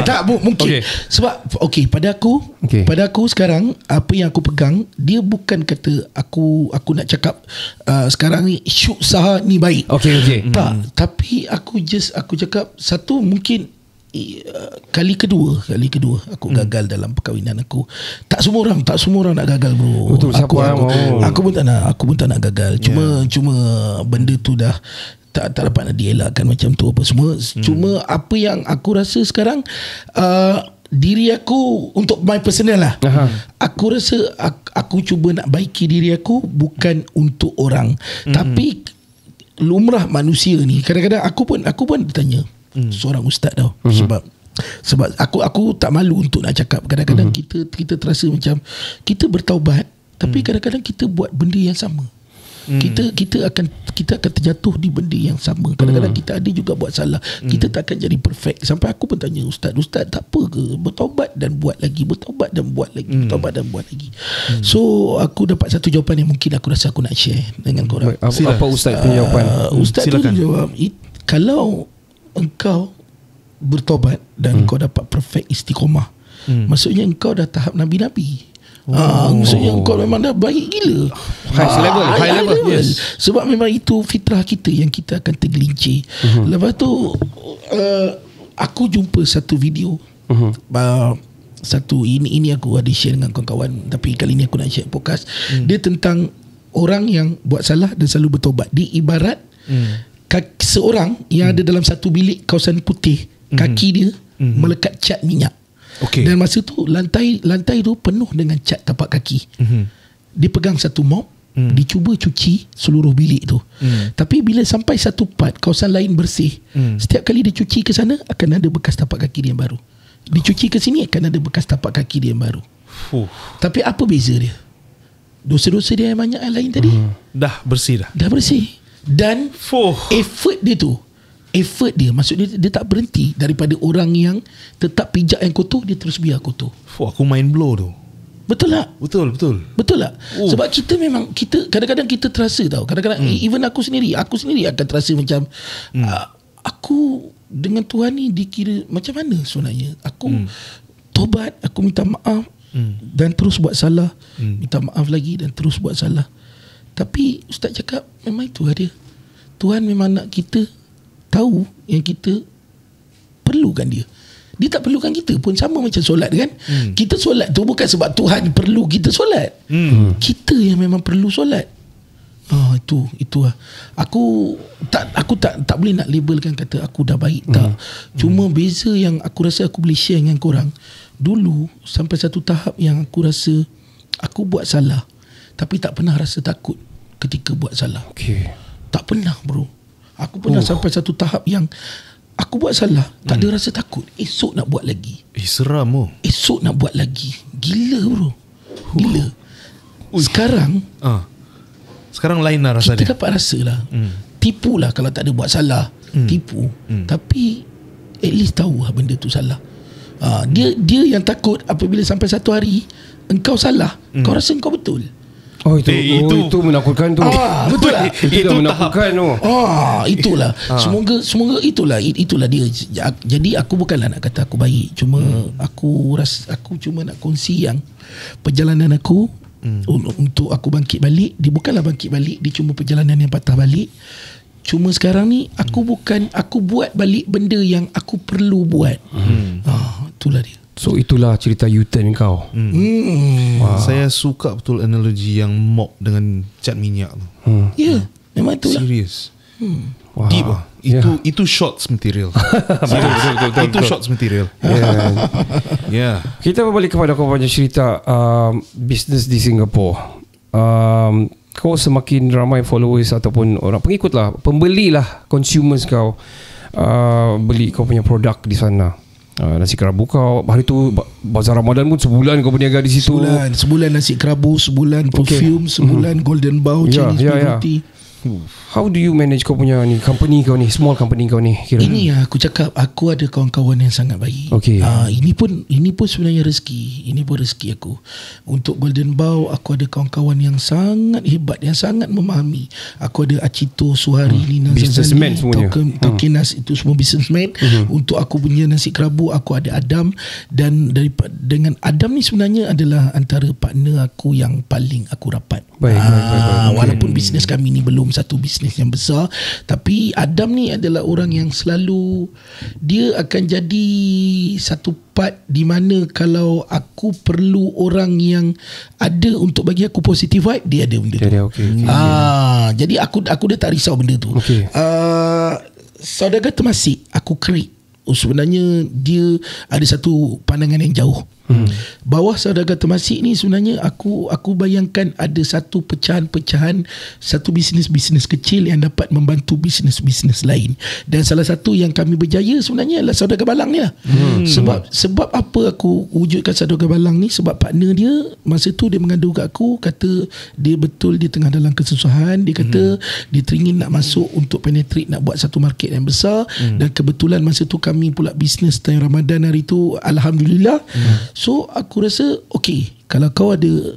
Tak mungkin. Sebab pada aku sekarang apa yang aku pegang, dia bukan kata aku nak cakap sekarang ni Syuk Saha ni baik. Tak, tapi aku cakap satu, mungkin kali kedua aku gagal dalam perkahwinan aku. Tak semua orang nak gagal bro. Betul, aku pun tak nak gagal. Cuma benda tu dah tak dapat nak dielakkan macam tu apa semua. Cuma apa yang aku rasa sekarang, diri aku untuk my personal lah. Aku rasa aku cuba nak baiki diri aku, bukan untuk orang. Tapi lumrah manusia ni, kadang-kadang aku pun ditanya seorang ustaz tau. Sebab aku tak malu untuk nak cakap. Kadang-kadang kita terasa macam kita bertaubat, tapi kadang-kadang kita buat benda yang sama. Kita akan terjatuh di benda yang sama. Kadang-kadang kita ada juga buat salah. Kita tak akan jadi perfect. Sampai aku pun tanya ustaz tak apa ke bertaubat dan buat lagi, bertaubat dan buat lagi, bertaubat dan buat lagi. So aku dapat satu jawapan yang mungkin aku rasa aku nak share dengan korang. Apa ustaz punya jawapan? Ustaz tu jawab, kalau engkau bertaubat dan kau dapat perfect istiqomah, maksudnya engkau dah tahap nabi-nabi. Maksudnya kau memang dah baik gila, high level. Yes. Sebab memang itu fitrah kita yang kita akan tergelincir. Lepas tu aku jumpa satu video, satu ini aku ada share dengan kawan-kawan, tapi kali ni aku nak share podcast. Dia tentang orang yang buat salah dan selalu bertobat. Dia ibarat seorang yang ada dalam satu bilik kawasan putih, kaki dia melekat cat minyak. Dan masa tu lantai tu penuh dengan cat tapak kaki. Dia pegang satu mop, dia cuba cuci seluruh bilik tu. Tapi bila sampai satu part kawasan lain bersih, setiap kali dia cuci ke sana akan ada bekas tapak kaki dia yang baru. Dia cuci ke sini akan ada bekas tapak kaki dia yang baru. Tapi apa beza dia? Dosa-dosa dia yang banyak yang lain tadi Dah bersih. Dan effort dia maksud dia tak berhenti daripada orang yang tetap pijak yang kotor, dia terus biar kotor. Aku mind blow tu. Betul tak? Betul tak? Sebab kita memang kadang-kadang kita terasa tau. Kadang-kadang even aku sendiri akan terasa macam aku dengan Tuhan ni dikira macam mana sebenarnya. Aku tobat, aku minta maaf dan terus buat salah, minta maaf lagi dan terus buat salah. Tapi ustaz cakap memang itu dia. Tuhan memang nak kita tahu yang kita perlukan dia. Dia tak perlukan kita pun, sama macam solat kan. Kita solat tu bukan sebab Tuhan perlu kita solat. Kita yang memang perlu solat. Itu lah. Aku tak boleh nak labelkan kata aku dah baik, tak. Cuma beza yang aku rasa aku boleh share dengan korang. Dulu sampai satu tahap yang aku rasa aku buat salah, tapi tak pernah rasa takut ketika buat salah. Tak pernah bro. Aku pernah sampai satu tahap yang aku buat salah, tak ada rasa takut. Esok nak buat lagi. Seram Esok nak buat lagi. Gila bro. Gila. Sekarang lain lah rasa dia. Kita dapat rasa lah. Tipu lah kalau tak ada buat salah. Tipu. Tapi at least tahu lah benda tu salah. Dia yang takut apabila sampai satu hari engkau salah, kau rasa engkau betul. Itu menakutkan tu. Betul lah. Itu menakutkan tu. Itulah. Semoga itulah dia. Jadi aku bukanlah nak kata aku baik. Cuma aku cuma nak kongsi yang perjalanan aku untuk aku bangkit balik. Dia bukanlah bangkit balik, dia cuma perjalanan yang patah balik. Cuma sekarang ni aku buat balik benda yang aku perlu buat. Itulah dia. So itulah cerita U-turn kau. Saya suka betul analogi yang mop dengan cat minyak tu. Ya, memang itulah. Serius. Wow. Deep lah. Itu shots material. betul. Itu shots material. Yeah. Kita berbalik kepada kau punya cerita bisnes di Singapura. Kau semakin ramai followers ataupun orang pengikut lah, pembeli lah, consumers kau beli kau punya produk di sana. Nasi kerabu kau hari tu bazar Ramadan pun sebulan kau berniaga di situ. Sebulan nasi kerabu, sebulan perfume, sebulan golden bow, Chinese roti. How do you manage kau punya ni company kau ni, small company kau ni kira? Ini aku cakap, aku ada kawan-kawan yang sangat baik. Okay. Ini pun sebenarnya rezeki. Ini pun rezeki aku. Untuk Golden Bow, aku ada kawan-kawan yang sangat hebat, yang sangat memahami. Aku ada Acito, Suhari, Nina Businessman Zazali, semuanya. Tokinas, itu semua businessman. Untuk aku punya nasi kerabu, aku ada Adam. Dan dengan Adam ni sebenarnya adalah antara partner aku yang paling aku rapat. Baik. Walaupun bisnes kami ni belum satu bisnes yang besar, tapi Adam ni adalah orang yang selalu dia akan jadi satu part di mana kalau aku perlu orang yang ada untuk bagi aku positive vibe, dia ada benda tu. Jadi aku dah tak risau benda tu. Saudagar Temasek aku create. Sebenarnya dia ada satu pandangan yang jauh. Bawah Saudagar Temasek ni sebenarnya aku bayangkan ada satu pecahan-pecahan, satu bisnes-bisnes kecil yang dapat membantu bisnes-bisnes lain. Dan salah satu yang kami berjaya sebenarnya adalah Saudagar Balang ni lah. Sebab apa aku wujudkan Saudagar Balang ni, sebab partner dia masa tu dia mengadu kat aku, kata dia betul dia tengah dalam kesusahan. Dia kata dia teringin nak masuk untuk penetrate, nak buat satu market yang besar. Dan kebetulan masa tu kami pula bisnes time Ramadan hari tu, Alhamdulillah. So aku rasa okay, kalau kau ada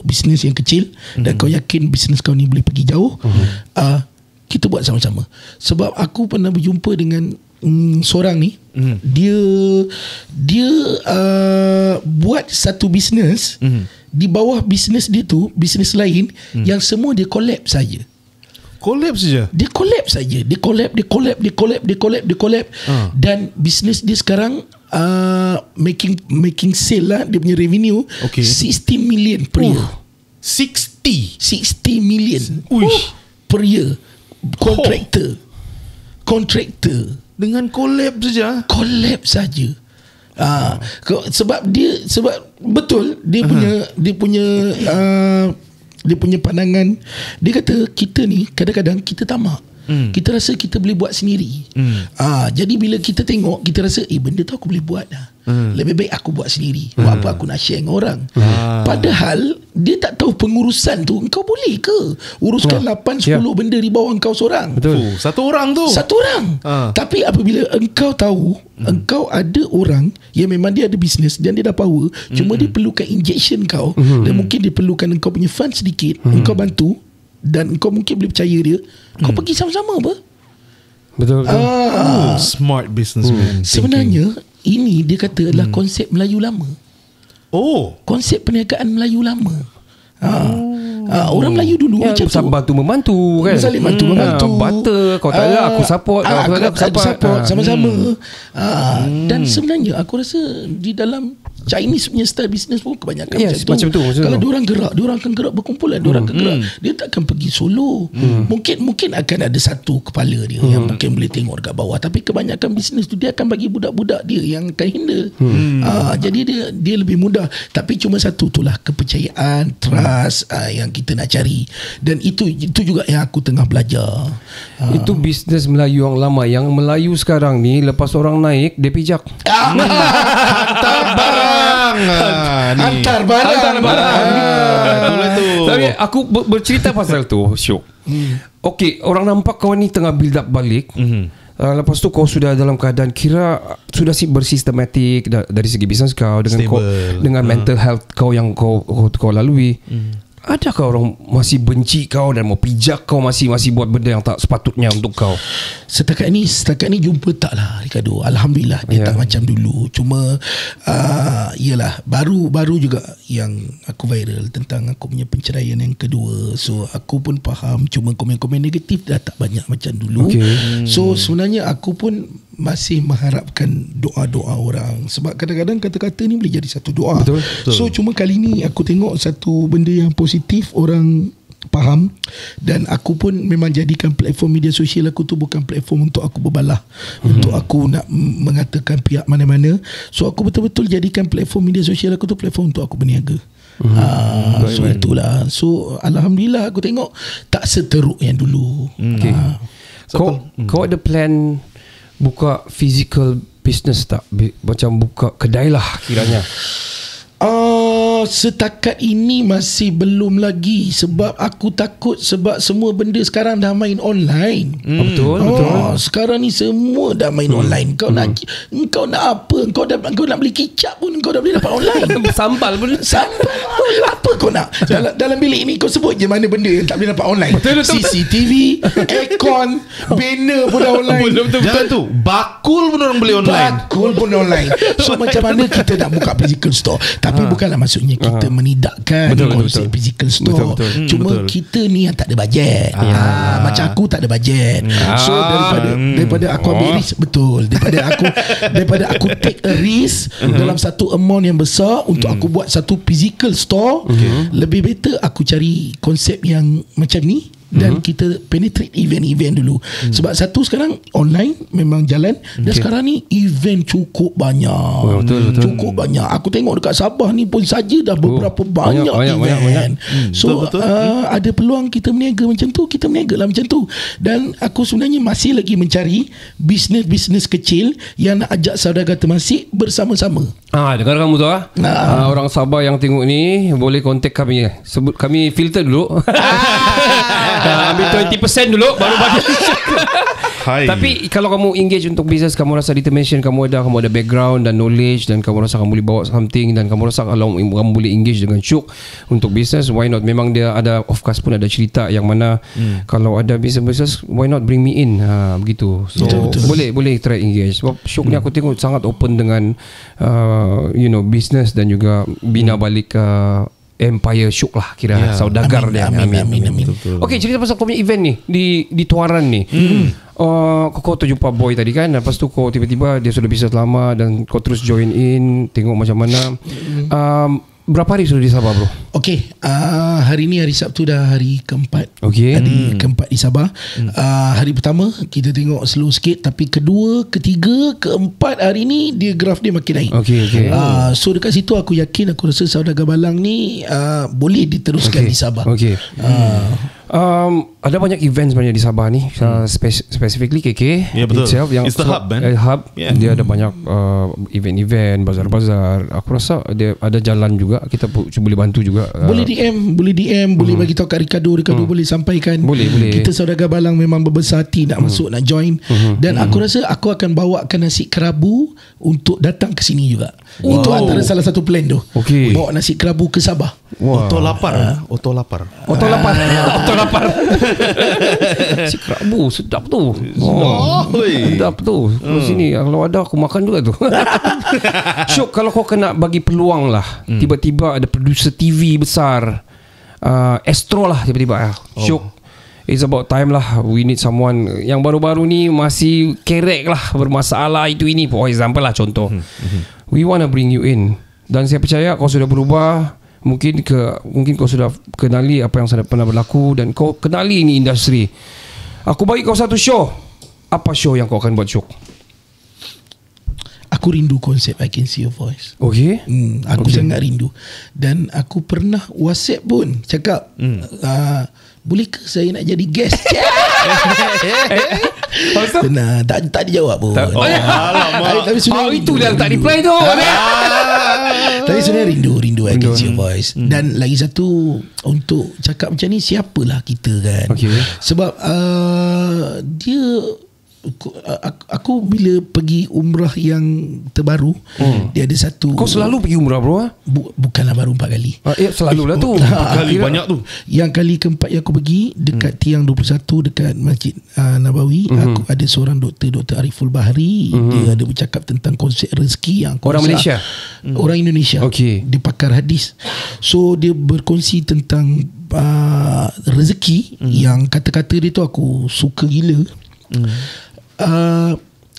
bisnes yang kecil dan kau yakin bisnes kau ni boleh pergi jauh, kita buat sama-sama. Sebab aku pernah berjumpa dengan seorang ni, dia buat satu bisnes, di bawah bisnes dia tu bisnes lain yang semua dia collab saja. Collab saja. Dia collab saja. Dia collab. Dan bisnes dia sekarang making sale lah, dia punya revenue 60 million per year. 60 million per year. Contractor dengan collab saja. Sebab betul dia punya pandangan. Dia kata kita ni kadang-kadang kita tamak. Kita rasa kita boleh buat sendiri. Jadi bila kita tengok, kita rasa benda tu aku boleh buat dah. Lebih baik aku buat sendiri. Buat apa aku nak share dengan orang. Padahal dia tak tahu pengurusan tu. Engkau boleh ke uruskan 8-10 benda di bawah engkau seorang? Betul. Satu orang tu. Tapi apabila engkau tahu engkau ada orang yang memang dia ada bisnes dan dia dah power, cuma dia perlukan injection kau, dan mungkin dia perlukan engkau punya fund sedikit, engkau bantu, dan kau mungkin boleh percaya dia, kau pergi sama-sama apa? Betul. Smart businessman. Sebenarnya ini dia kata adalah konsep Melayu lama. Konsep perniagaan Melayu lama. Orang Melayu dulu macam tu, bantu membantu kan, saling bantu-membantu. Butter kau tak ada, aku support, aku support sama-sama. Dan sebenarnya aku rasa di dalam Chinese punya style business pun kebanyakan macam tu. Kalau diorang gerak, diorang akan gerak berkumpulan, diorang akan gerak. Dia takkan pergi solo. Mungkin akan ada satu kepala dia yang mungkin boleh tengok dekat bawah, tapi kebanyakan bisnes tu dia akan bagi budak-budak dia yang akan handle. Jadi dia lebih mudah. Tapi cuma satu itulah, kepercayaan, trust yang kita nak cari. Dan itu juga yang aku tengah belajar. Itu bisnes Melayu yang lama. Yang Melayu sekarang ni, lepas orang naik, dia pijak. Hantar barang. Tapi aku bercerita pasal tu, Syuk. Okay, orang nampak kau ni tengah build up balik. Lepas tu kau sudah dalam keadaan kira sudah bersistematik dari segi bisnes kau, dengan mental health kau yang kau lalui. Adakah orang masih benci kau dan mau pijak kau, masih buat benda yang tak sepatutnya untuk kau? Setakat ni jumpa tak lah, Ricardo. Alhamdulillah dia tak macam dulu. Cuma yalah, baru juga yang aku viral tentang aku punya penceraian yang kedua. So aku pun faham, cuma komen-komen negatif dah tak banyak macam dulu. So sebenarnya aku pun masih mengharapkan doa-doa orang, sebab kadang-kadang kata-kata ni boleh jadi satu doa. Betul. So cuma kali ni aku tengok satu benda yang positif, orang faham. Dan aku pun memang jadikan platform media sosial aku tu bukan platform untuk aku berbalah, untuk aku nak mengatakan pihak mana-mana. So aku betul-betul jadikan platform media sosial aku tu platform untuk aku berniaga. So itulah. So alhamdulillah aku tengok tak seteruk yang dulu. Okay. Kau ada plan buka physical business tak? Macam buka kedai lah kiranya. Setakat ini masih belum lagi, sebab aku takut, sebab semua benda sekarang dah main online. Betul. Sekarang ni semua dah main online. Kau nak apa? Kau nak beli kicap pun kau dah boleh dapat online. Sambal pun. Apa kau nak? Dalam bilik ni kau sebut je mana benda yang tak boleh dapat online. Betul. CCTV, aircon, banner pun dah online. Jangan tu, bakul pun orang beli online. Bakul pun online. So macam mana kita nak buka physical store? Tapi bukanlah maksudnya kita menidakkan konsep physical store. Cuma kita ni yang tak ada bajet. Macam aku tak ada bajet. So daripada aku ambil risk, betul, daripada aku take a risk dalam satu amount yang besar untuk aku buat satu physical store, lebih better aku cari konsep yang macam ni dan kita penetrate event-event dulu. Sebab satu sekarang online memang jalan, dan sekarang ni event cukup banyak. Betul. Cukup banyak. Aku tengok dekat Sabah ni pun saja dah beberapa banyak event. So ada peluang kita berniaga macam tu, kita berniaga lah macam tu. Dan aku sebenarnya masih lagi mencari bisnes-bisnes kecil yang nak ajak saudagar temasek bersama-sama. Dengar kamu tu orang Sabah yang tengok ni boleh kontak kami. Sebut kami filter dulu. Ambil 20% dulu baru bagi. Tapi kalau kamu engage untuk bisnes, kamu rasa determination kamu ada background dan knowledge, dan kamu rasa kamu boleh bawa something, dan kamu rasa kalau kamu boleh engage dengan Syuk untuk bisnes, why not? Memang dia ada, of course pun ada cerita yang mana kalau ada bisnes, why not bring me in, begitu. So betul. boleh try engage. Sebab Syuk ni aku tengok sangat open dengan bisnes dan juga bina balik empire Syuk lah kira, saudagar dia. Amin. Okay, cerita pasal kau punya event ni di Tuaran ni. Kau terjumpa boy tadi kan, lepas tu kau tiba-tiba dia sudah bisnes lama dan kau terus join in, tengok macam mana. Berapa hari sudah di Sabah, bro? Okay, hari ni hari Sabtu dah hari keempat. Okay. Hari keempat di Sabah. Hari pertama kita tengok slow sikit, tapi kedua, ketiga, keempat hari ni dia graf dia makin naik. Okay. So dekat situ aku yakin, aku rasa saudagar balang ni boleh diteruskan di Sabah. Okay. Ada banyak event sebenarnya di Sabah ni, specifically KK itself yang it's the hub, man. Hub. Dia ada banyak event-event, bazar-bazar. Aku rasa dia ada jalan juga, kita boleh bantu juga. Boleh DM, boleh bagi tahu kat Ricardo boleh sampaikan. Boleh. Kita saudagar balang memang berbesar hati nak masuk, nak join. Dan aku rasa aku akan bawakan nasi kerabu untuk datang ke sini juga. Itu antara salah satu plan tu. Okay. Bawa nasi kerabu ke Sabah. Oto lapar. Si kerabu sedap tu. Sedap tu. Sini kalau ada aku makan juga tu. Syuk, kalau kau kena bagi peluang lah, tiba-tiba ada producer TV besar, Astro lah tiba-tiba. Syuk, it's about time lah. We need someone yang baru-baru ni masih kerek lah, bermasalah itu ini. For example lah, contoh, we wanna bring you in. Dan saya percaya kau sudah berubah. Mungkin kau sudah kenali apa yang sudah pernah berlaku, dan kau kenali ini industri. Aku bagi kau satu show. Apa show yang kau akan buat, Syuk? Aku rindu konsep I Can See Your Voice. Okay. Aku sangat rindu. Dan aku pernah WhatsApp pun cakap, bolehkah saya nak jadi guest? Tenang, tak dijawab pun. Tapi itu yang tak reply tu. Tapi sebenarnya rindu I Can See Your Voice. Dan lagi satu, untuk cakap macam ni, siapalah kita kan. Sebab dia, aku bila pergi umrah yang terbaru, dia ada satu. Kau selalu pergi umrah, bro? Bukanlah baru 4 kali. Selalulah tu. Kali banyak tu. Yang kali keempat yang aku pergi dekat Tiang 21 dekat Masjid Nabawi, aku ada seorang Dr. Ariful Bahri. Dia ada bercakap tentang konsep rezeki yang orang Malaysia. Orang Indonesia. Dia pakar hadis. So dia berkongsi tentang rezeki yang kata-kata dia tu aku suka gila.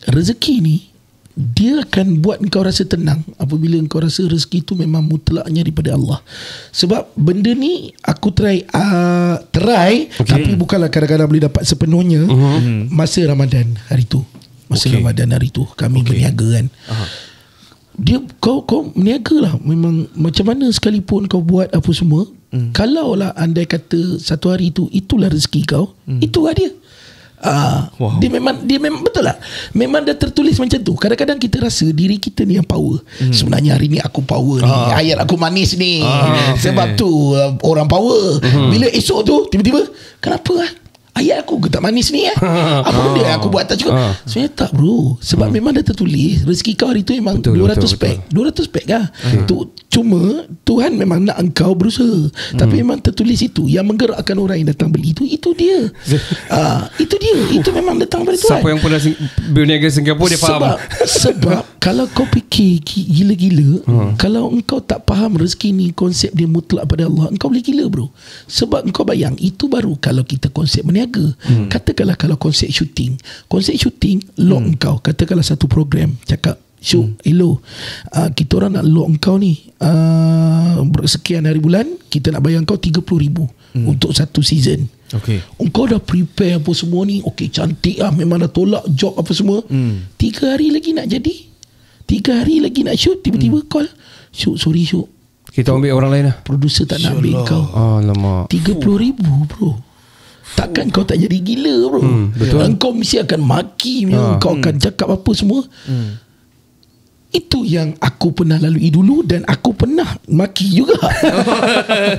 Rezeki ni dia akan buat engkau rasa tenang apabila engkau rasa rezeki itu memang mutlaknya daripada Allah. Sebab benda ni aku try tapi bukanlah kadang-kadang boleh dapat sepenuhnya. Masa Ramadan hari tu, Ramadan hari tu kami berniaga kan. Dia kau berniaga lah. Memang macam mana sekalipun kau buat apa semua, kalau lah andai kata satu hari tu itulah rezeki kau, itulah dia. Dia memang betul lah. Memang dah tertulis macam tu. Kadang-kadang kita rasa diri kita ni yang power. Sebenarnya hari ni aku power ni, ayat aku manis ni, sebab tu orang power. Bila esok tu tiba-tiba, kenapa ayat aku ke tak manis ni apa benda yang aku buat tak cukup? Sebenarnya tak bro. Sebab memang dah tertulis rezeki kau hari tu memang 200 pack lah. Cuma Tuhan memang nak engkau berusaha. Tapi memang tertulis itu. Yang menggerakkan orang yang datang beli itu dia. Itu dia. Itu memang datang dari Tuhan. Siapa yang pernah berniaga Singapura dia faham. Sebab kalau kau fikir gila-gila, kalau engkau tak faham rezeki ni konsep dia mutlak pada Allah, engkau boleh gila bro. Sebab engkau bayang, itu baru kalau kita konsep berniaga. Katakanlah kalau konsep syuting lock engkau. Katakanlah satu program cakap Syuk, hello, kita orang nak lock engkau ni sekian hari bulan, kita nak bayar kau 30,000 untuk satu season. Engkau dah prepare apa semua ni, cantik lah, memang dah tolak job apa semua. 3 hari lagi nak jadi, 3 hari lagi nak shoot, tiba-tiba call, Syuk, sorry Syuk, kita ambil orang lain lah, producer tak nak ambil kau. Alamak, 30,000 bro. Takkan kau tak jadi gila bro. Betul. Engkau mesti akan maki, kau akan cakap apa semua. Itu yang aku pernah lalui dulu, dan aku pernah maki juga.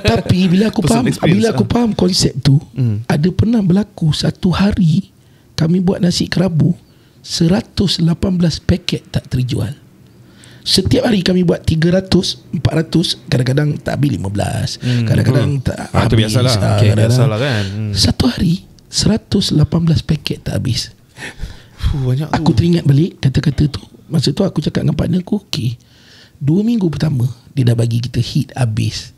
Tapi bila aku faham konsep tu, ada pernah berlaku satu hari kami buat nasi kerabu 118 paket tak terjual. Setiap hari kami buat 300, 400, kadang-kadang tak habis 15, kadang-kadang tak habis. Itu biasalah. Biasalah kan. Satu hari 118 paket tak habis. Banyak aku teringat balik kata-kata tu. Masa tu aku cakap dengan partner aku, 2 minggu pertama dia dah bagi kita hit habis.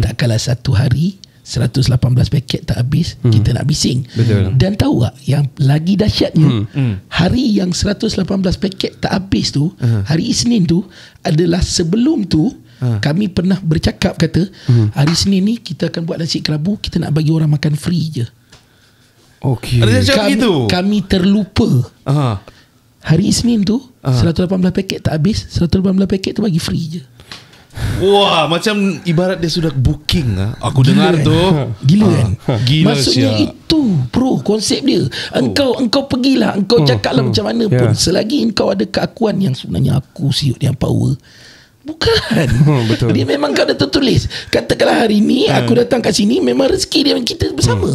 Tak kalah satu hari 118 paket tak habis, kita nak bising. Betul. Dan tahu tak yang lagi dahsyatnya, hari yang 118 paket tak habis tu, hari Isnin tu adalah sebelum tu kami pernah bercakap kata, hari Isnin ni kita akan buat nasi kerabu, kita nak bagi orang makan free je. Kami terlupa. Hari Isnin tu 118 paket tak habis, 118 paket tu bagi free je. Wah, macam ibarat dia sudah booking Aku dengar tu. Gila kan? Gila. Maksudnya itu bro, konsep dia. Engkau pergilah, engkau cakaplah macam mana pun, selagi engkau ada keakuan yang sebenarnya aku siut yang power. Bukan. Betul. Dia memang kau dah tertulis. Katakanlah hari ni aku datang kat sini, memang rezeki dia kita bersama.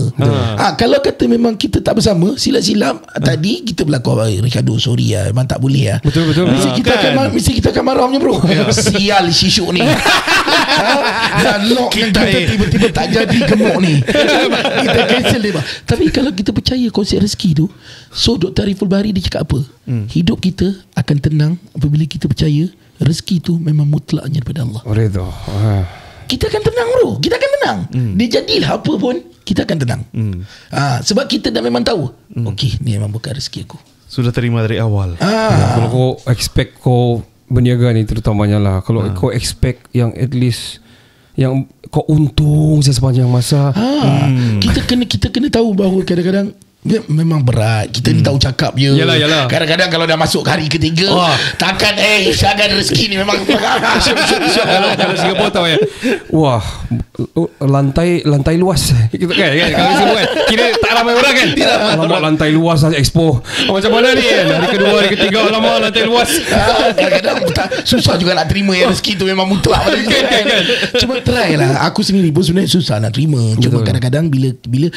Kalau kata memang kita tak bersama, silap-silap tadi kita berlaku, Ricardo sorry lah, memang tak boleh lah. Betul. Mesti kita akan marahnya bro. Sial si Syuk ni. Dan lock kita tiba-tiba tak jadi gemuk ni. Kita cancel dia. Tapi kalau kita percaya konsep rezeki tu, so Dr. Ariful Bahari dia cakap apa? Hidup kita akan tenang apabila kita percaya rezeki tu memang mutlaknya daripada Allah. Redha. Kita akan tenang bro. Kita akan tenang. Dia jadilah apa pun, kita akan tenang. Sebab kita dah memang tahu, ni memang bukan rezeki aku. Sudah terima dari awal. Kalau kau expect kau berniaga ni terutamanya lah, kalau kau expect yang at least yang kau untung sepanjang masa, kita kena tahu bahawa kadang-kadang memang berat. Kita ni tahu cakap je. Yalah. Kadang-kadang kalau dah masuk hari ketiga, takkan syahadat rezeki ni memang kalau Singapura tahu ya. Wah, lantai luas. Gitu kan? Kalau Singapura kan, kira tak ramai orang kan. Alamak, lantai luas lah expo. Macam mana ni kan? Hari kedua, hari ketiga, alamak lantai luas. Kadang-kadang susah juga nak terima yang rezeki tu memang mutlak. Cuma try lah. Aku sendiri pun sebenarnya susah nak terima. Cuma kadang-kadang bila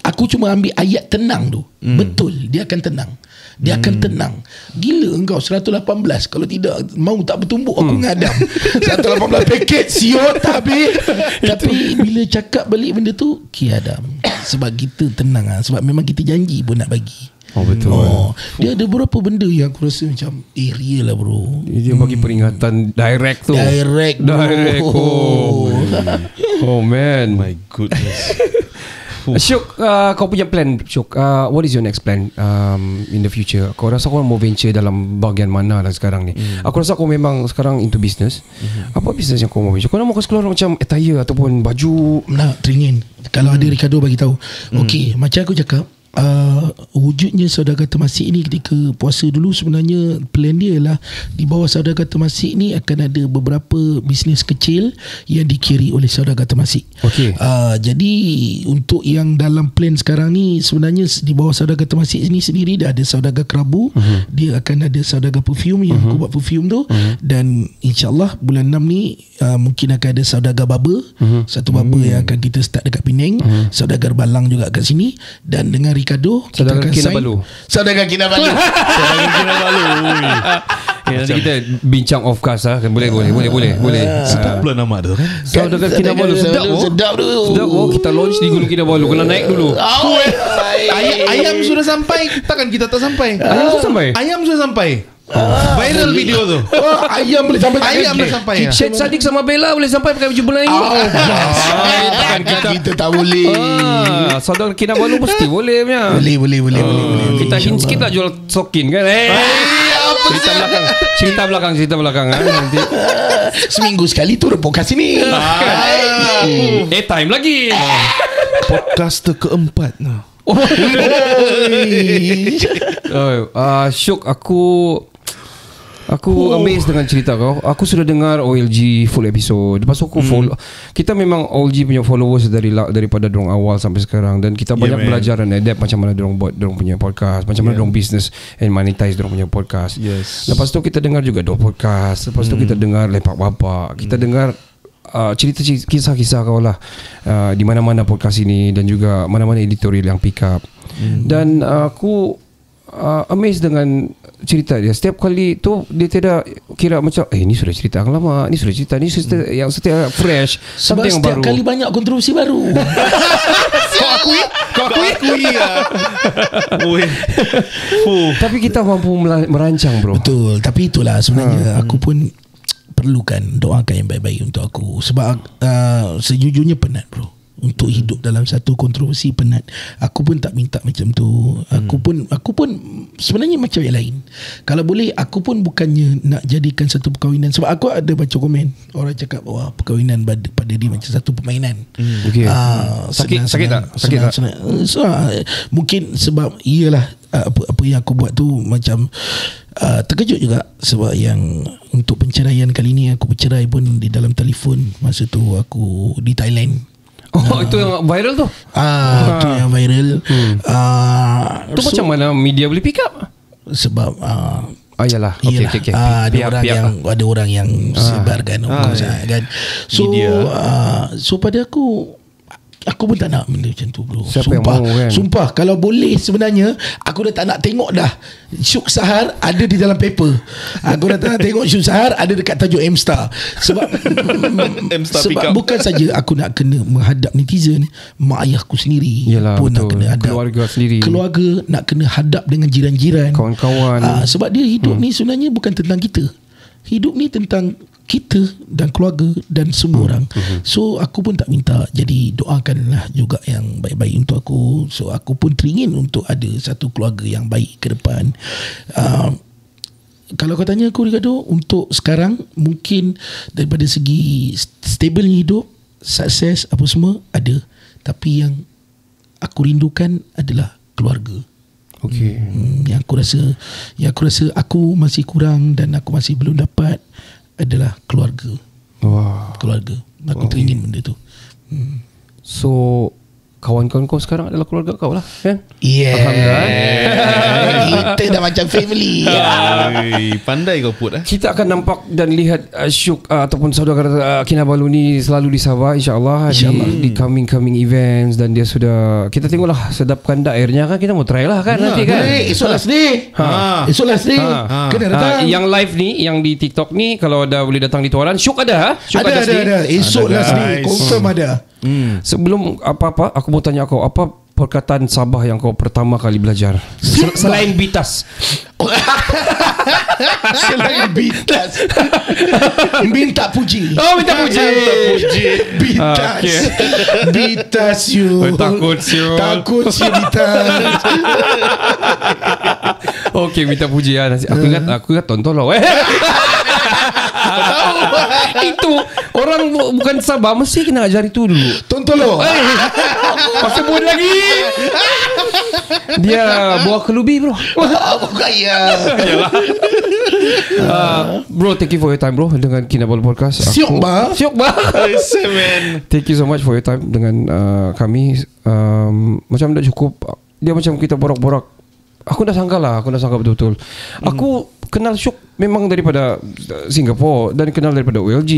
aku cuma ambil ayat tenang tu. Betul, dia akan tenang. Dia akan tenang. Gila engkau 118. Kalau tidak, mau tak bertumbuk aku ngadam. 118 paket siot tak habis. Tapi bila cakap balik benda tu, Adam, sebab kita tenang Sebab memang kita janji pun nak bagi. Betul. Dia ada beberapa benda yang aku rasa macam real lah bro. Dia bagi peringatan direct tu. Direct. Oh man, my goodness. Syuk, kau punya plan, Syuk, what is your next plan in the future? Kau rasa kau mau venture dalam bahagian mana lah sekarang ni? Aku rasa kau memang sekarang into business. Apa business yang kau mau venture? Kau nak mau keluar macam attire ataupun baju? Nak teringin. Kalau ada Ricardo bagi tahu. Okey, macam aku cakap, wujudnya Saudagar Temasek ni ketika puasa dulu, sebenarnya plan dia ialah di bawah Saudagar Temasek ni akan ada beberapa bisnes kecil yang dikiri oleh Saudagar Temasek. Okey. Jadi untuk yang dalam plan sekarang ni, sebenarnya di bawah Saudagar Temasek ni sendiri dah ada Saudagar Kerabu, dia akan ada Saudagar Perfume yang aku buat perfume tu, dan insyaAllah bulan 6 ni mungkin akan ada Saudagar Barber, satu barber yang akan kita start dekat Penang, Saudagar Balang juga kat sini, dan dengan Ricardo kita Saudagar akan Kinabalu. Saudagar Kinabalu. Saudagar Kinabalu. Nanti kita bincang off cast lah. Boleh. Sedap pula nama tu kan. Saudagar Kinabalu. Sedap tu. Kita launch di Gunung Kinabalu. Kena naik dulu. Ayam sudah sampai. Takkan kita tak sampai? Ayam sudah sampai. Viral video tu. Ayam boleh sampai. Ayam boleh sampai. Syed Saddiq sama Bella boleh sampai pakai baju Melayu. Takkan kita tak boleh. Saudagar Kinabalu mesti boleh punya. Boleh. Kita hint sikit lah jual sokin kan. Cerita belakang nanti. Seminggu sekali tu podcast ini. Time lagi. Podcaster keempat. Syuk, aku amazed dengan cerita kau. Aku sudah dengar OLG full episode. Lepas tu aku follow. Kita memang OLG punya followers daripada dorong awal sampai sekarang, dan kita banyak belajar dan adapt macam mana dorong buat dorong punya podcast, macam mana dorong business and monetize dorong punya podcast. Lepas tu kita dengar juga dorong podcast. Lepas tu kita dengar Lepak Bapak. Kita dengar cerita kisah-kisah kau lah di mana-mana podcast ini, dan juga mana-mana editorial yang pick up. Dan aku amazed dengan cerita dia. Setiap kali tu dia tidak kira macam ni sudah cerita yang lama, ni sudah cerita yang setiap fresh, sebab yang setiap baru. kali banyak kontroversi baru. Kau akui ya. Tapi kita mampu merancang, bro. Betul. Tapi itulah sebenarnya aku pun perlukan doakan yang baik-baik untuk aku. Sebab sejujurnya penat, bro. Untuk hidup dalam satu kontroversi penat. Aku pun tak minta macam tu. Aku pun sebenarnya macam yang lain. Kalau boleh, aku pun bukannya nak jadikan satu perkahwinan. Sebab aku ada baca komen, orang cakap wah, perkahwinan pada dia macam satu permainan. Okay. Sakit tak? So, mungkin sebab iyalah apa yang aku buat tu macam terkejut juga. Sebab yang untuk penceraian kali ni, aku bercerai pun di dalam telefon. Masa tu aku di Thailand. Itu yang viral tu. Itu yang viral. Tu macam mana media boleh pick up? Sebab yalah. Okay. Ada orang yang sebarkan kan. So pada aku pun tak nak benda macam tu, bro. Sumpah kalau boleh sebenarnya aku dah tak nak tengok dah Syuk Sahar ada di dalam paper. Aku dah tak nak tengok Syuk Sahar ada dekat tajuk M-Star. Sebab bukan saja aku nak kena menghadap netizen, mak ayahku sendiri. Yalah, pun betul. nak kena hadap keluarga, nak kena hadap dengan jiran-jiran, kawan-kawan. sebab dia hidup ni sebenarnya bukan tentang kita. Hidup ni tentang kita dan keluarga dan semua orang. So aku pun tak minta. Jadi doakanlah juga yang baik-baik untuk aku. So aku pun teringin untuk ada satu keluarga yang baik ke depan. Kalau kau tanya aku, Ricardo, untuk sekarang mungkin daripada segi stable hidup, sukses apa semua ada, tapi yang aku rindukan adalah keluarga. Okay. Yang aku rasa aku masih kurang dan aku masih belum dapat adalah keluarga. Keluarga. Aku teringin benda tu. So kawan-kawan kau sekarang adalah keluarga kau lah, kan? Kita dah macam family. Pandai kau put. Kita akan nampak dan lihat Syuk ataupun Saudagar Kinabalu ni selalu di Sabah, InsyaAllah. Di coming events. Dan dia sudah, kita tengoklah sedapkan airnya kan. Kita mau try lah kan nanti kan. Esok last day. Kena datang. Yang live ni, yang di TikTok ni, kalau ada boleh datang di Tuaran. Syuk ada. Ada. Esok last day confirm ada. Sebelum apa-apa, aku mau tanya kau, apa perkataan Sabah yang kau pertama kali belajar? Selain bitas. Selain bitas. Minta puji. Oh, minta puji. Bitas. Okay. Bitas you. Takut siul. Takut si bitas. Okay, minta puji lah. Aku ingat tontolo. Itu orang bukan Sabah mesti kena ajar itu dulu. Tontolo. Pasal sebut lagi. Dia bawa kelubi bro. Bukan ya. Bro, thank you for your time bro dengan Kinabalu Podcast. Siok ba? Thank you so much for your time dengan kami. Macam dah cukup. Dia macam kita borak-borak. Aku dah sangka betul-betul. Aku kenal Syuk memang daripada Singapore dan kenal daripada OLG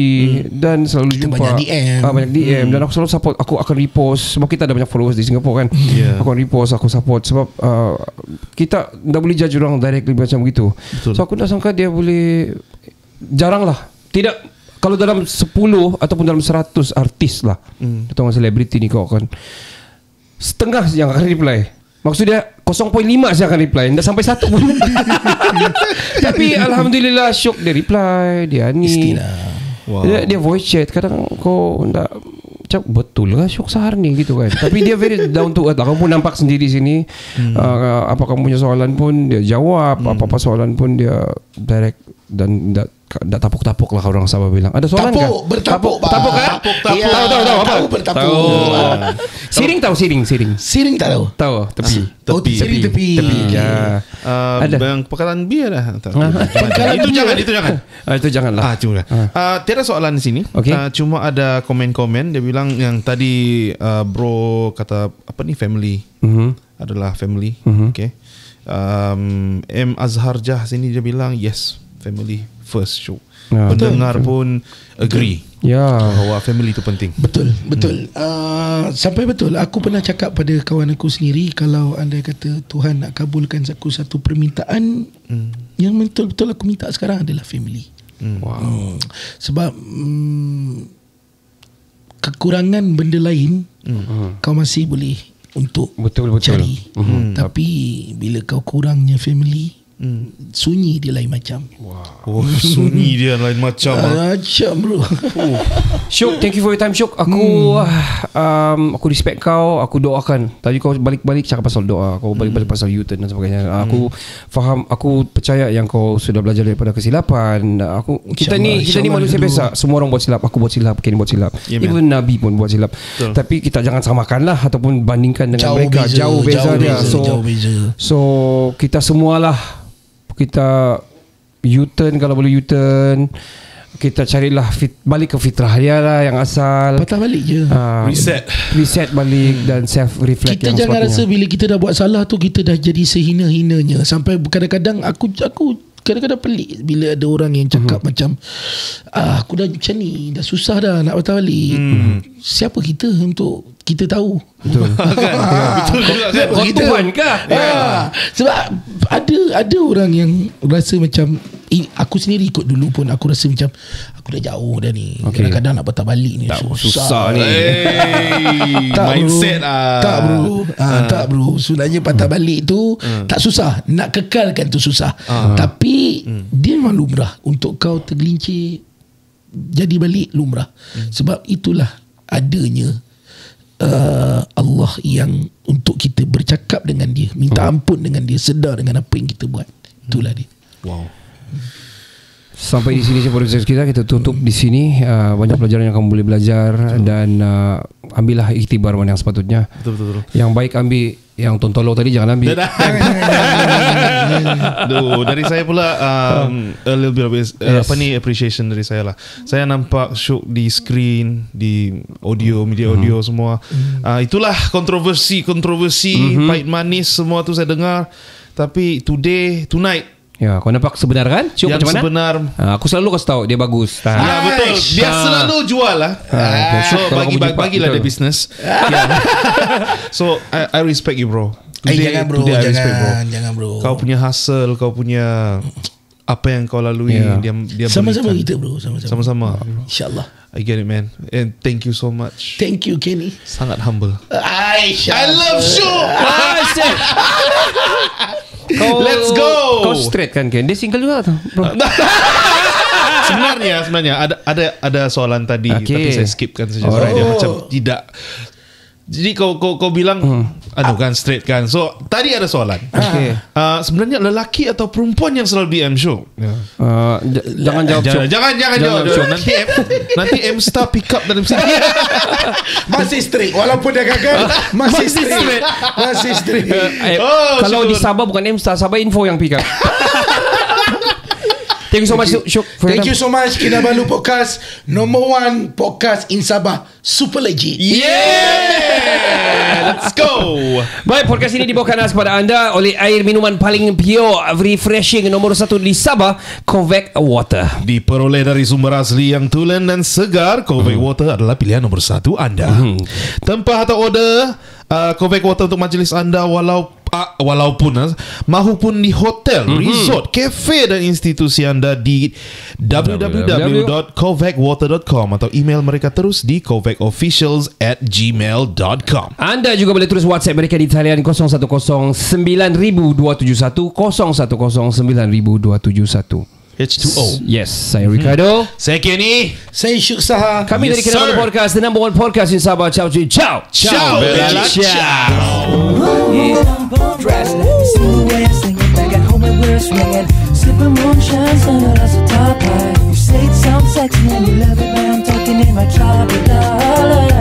dan selalu Kita jumpa banyak DM. dan aku selalu support. Aku akan repost sebab kita ada banyak followers di Singapore kan. Aku akan repost, aku support sebab kita dah boleh judge orang directly macam gitu. So aku dah sangka dia boleh. Jarang lah. Tidak. Kalau dalam 10 ataupun dalam 100 artis lah atau selebriti ni kau akan setengah yang akan reply. Maksudnya 0.5 saya akan reply. Tak sampai 1 pun. Tapi Alhamdulillah Syuk dia reply. Dia ni dia voice chat. Kadang kau tak macam betul lah Syuk sehar ni gitu kan. Tapi dia very down to earth. Kamu pun nampak sendiri sini. Apa kamu punya soalan pun dia jawab. Apa-apa soalan pun dia direct. Dan tak tapuk-tapuk lah orang Sabah bilang. Ada soalan kan? Bertapuk. Tapuk kan? Ya, tahu apa? Tahu bertapuk. Siring tahu siring. Siring tak tahu. Tahu tepi. Oh, siring tepi. Ya. Ada yang perkataan biar lah. Itu janganlah. Tiada soalan di sini. Okay. Cuma ada komen-komen. Dia bilang yang tadi bro kata apa ni family adalah family. Okay. M Azhar Jah sini dia bilang yes, family first show. Pendengar pun agree. Bahawa family itu penting. Betul. Sampai betul. Aku pernah cakap pada kawan aku sendiri, kalau anda kata Tuhan nak kabulkan aku satu permintaan, yang betul-betul aku minta sekarang adalah family. Sebab kekurangan benda lain kau masih boleh untuk betul. cari. Tapi bila kau kurangnya family, sunyi dia lain macam. Sunyi dia lain macam. Macam bro. Syuk, thank you for your time Syuk. Aku respect kau. Aku doakan. Tadi kau balik-balik cakap pasal doa. Kau balik-balik pasal U-turn dan sebagainya. Aku faham. Aku percaya yang kau sudah belajar daripada kesilapan. Kita ni manusia biasa. Semua orang buat silap. Aku buat silap, Ken buat silap. Even Nabi pun buat silap. Tapi kita jangan samakan lah ataupun bandingkan dengan mereka. Jauh beza dia. So kita semualah, kita U-turn kalau boleh U-turn. Kita carilah balik ke fitrah dia lah yang asal. Patah balik je. Reset balik dan self-reflect. Kita jangan rasa bila kita dah buat salah tu kita dah jadi sehina-hinanya. Sampai kadang-kadang aku kadang-kadang pelik bila ada orang yang cakap macam aku dah macam ni, dah susah dah nak patah balik. Siapa kita untuk kita tahu? Betul. Betul juga kan. Kau Tuhan kah? Sebab ada orang yang rasa macam aku sendiri ikut dulu pun aku rasa macam aku dah jauh dah ni. Kadang-kadang nak patah balik ni susah ni. Mindset Tak bro. Sebenarnya patah balik tu tak susah. Nak kekalkan tu susah. Tapi dia memang lumrah. Untuk kau tergelincir jadi balik lumrah. Sebab itulah adanya Allah yang untuk kita bercakap dengan dia, minta ampun dengan dia, sedar dengan apa yang kita buat. Itulah dia. Sampai di sini podcast kita tutup di sini. Banyak pelajaran yang kamu boleh belajar. Dan ambillah iktibar mana yang sepatutnya. Betul. Yang baik ambil, yang tontolo tadi jangan ambil. Dari saya pula a little bit of appreciation dari saya lah. Saya nampak Syuk di screen, di audio, media audio semua. Itulah kontroversi pahit manis semua tu saya dengar. Tapi tonight ya, kau nampak sebenar kan? Syuk yang macam mana? Sebenar. Aku selalu kasih tahu dia bagus. Ya betul. Dia selalu jual lah. So bagilah dia business. So I respect you bro. Jangan bro. Kau punya hustle, kau punya apa yang kau lalui, dia Sama-sama berikan. kita bro, Sama-sama. InsyaAllah. I get it, man. And thank you so much. Thank you Kenny. Sangat humble. Aisyah. I love show. Kau, Let's go. Kau straight kan Ken? Dia single juga tu bro. Sebenarnya ada soalan tadi, tapi saya skipkan saja. Alright. Dia macam tidak. Jadi kau bilang kan straight kan. So tadi ada soalan. Okay. Sebenarnya lelaki atau perempuan yang selalu di M Show? Jangan jawab Syok. Jangan jawab. Syok. Nanti M Star pick up dalam sini. Masih straight walaupun dah gagal. Masih straight. Masih straight. Kalau di Sabah bukan M Star, Sabah Info yang pick up. Thank you so much Syok. Thank you so much Kinabalu Podcast, number 1 podcast in Sabah, super legit. Yeah, let's go. Baik, podcast ini dibawakan kepada anda oleh air minuman paling pure, refreshing, nombor 1 di Sabah, Covec Water. Diperoleh dari sumber asli yang tulen dan segar, Covec Water adalah pilihan nombor 1 anda. Tempah atau order Covec Water untuk majlis anda walaupun mahupun di hotel, resort, cafe dan institusi anda di www.covecwater.com atau email mereka terus di covecofficials@gmail.com. Anda juga boleh tulis WhatsApp mereka di talian 01092710 01092710. H2O. Yes, saya Ricardo. Saya Kenny. Saya Syuk Saha. Kami dari Kinabalu Podcast, the number 1 podcast in Sabah. Ciao. Ciao. Bella. Dress, see the way I sing it back at home and we're swinging. Sipping moonshine, sunlight as a top high. You say it sounds sexy and you love it, but I'm talking in my trouble, darling.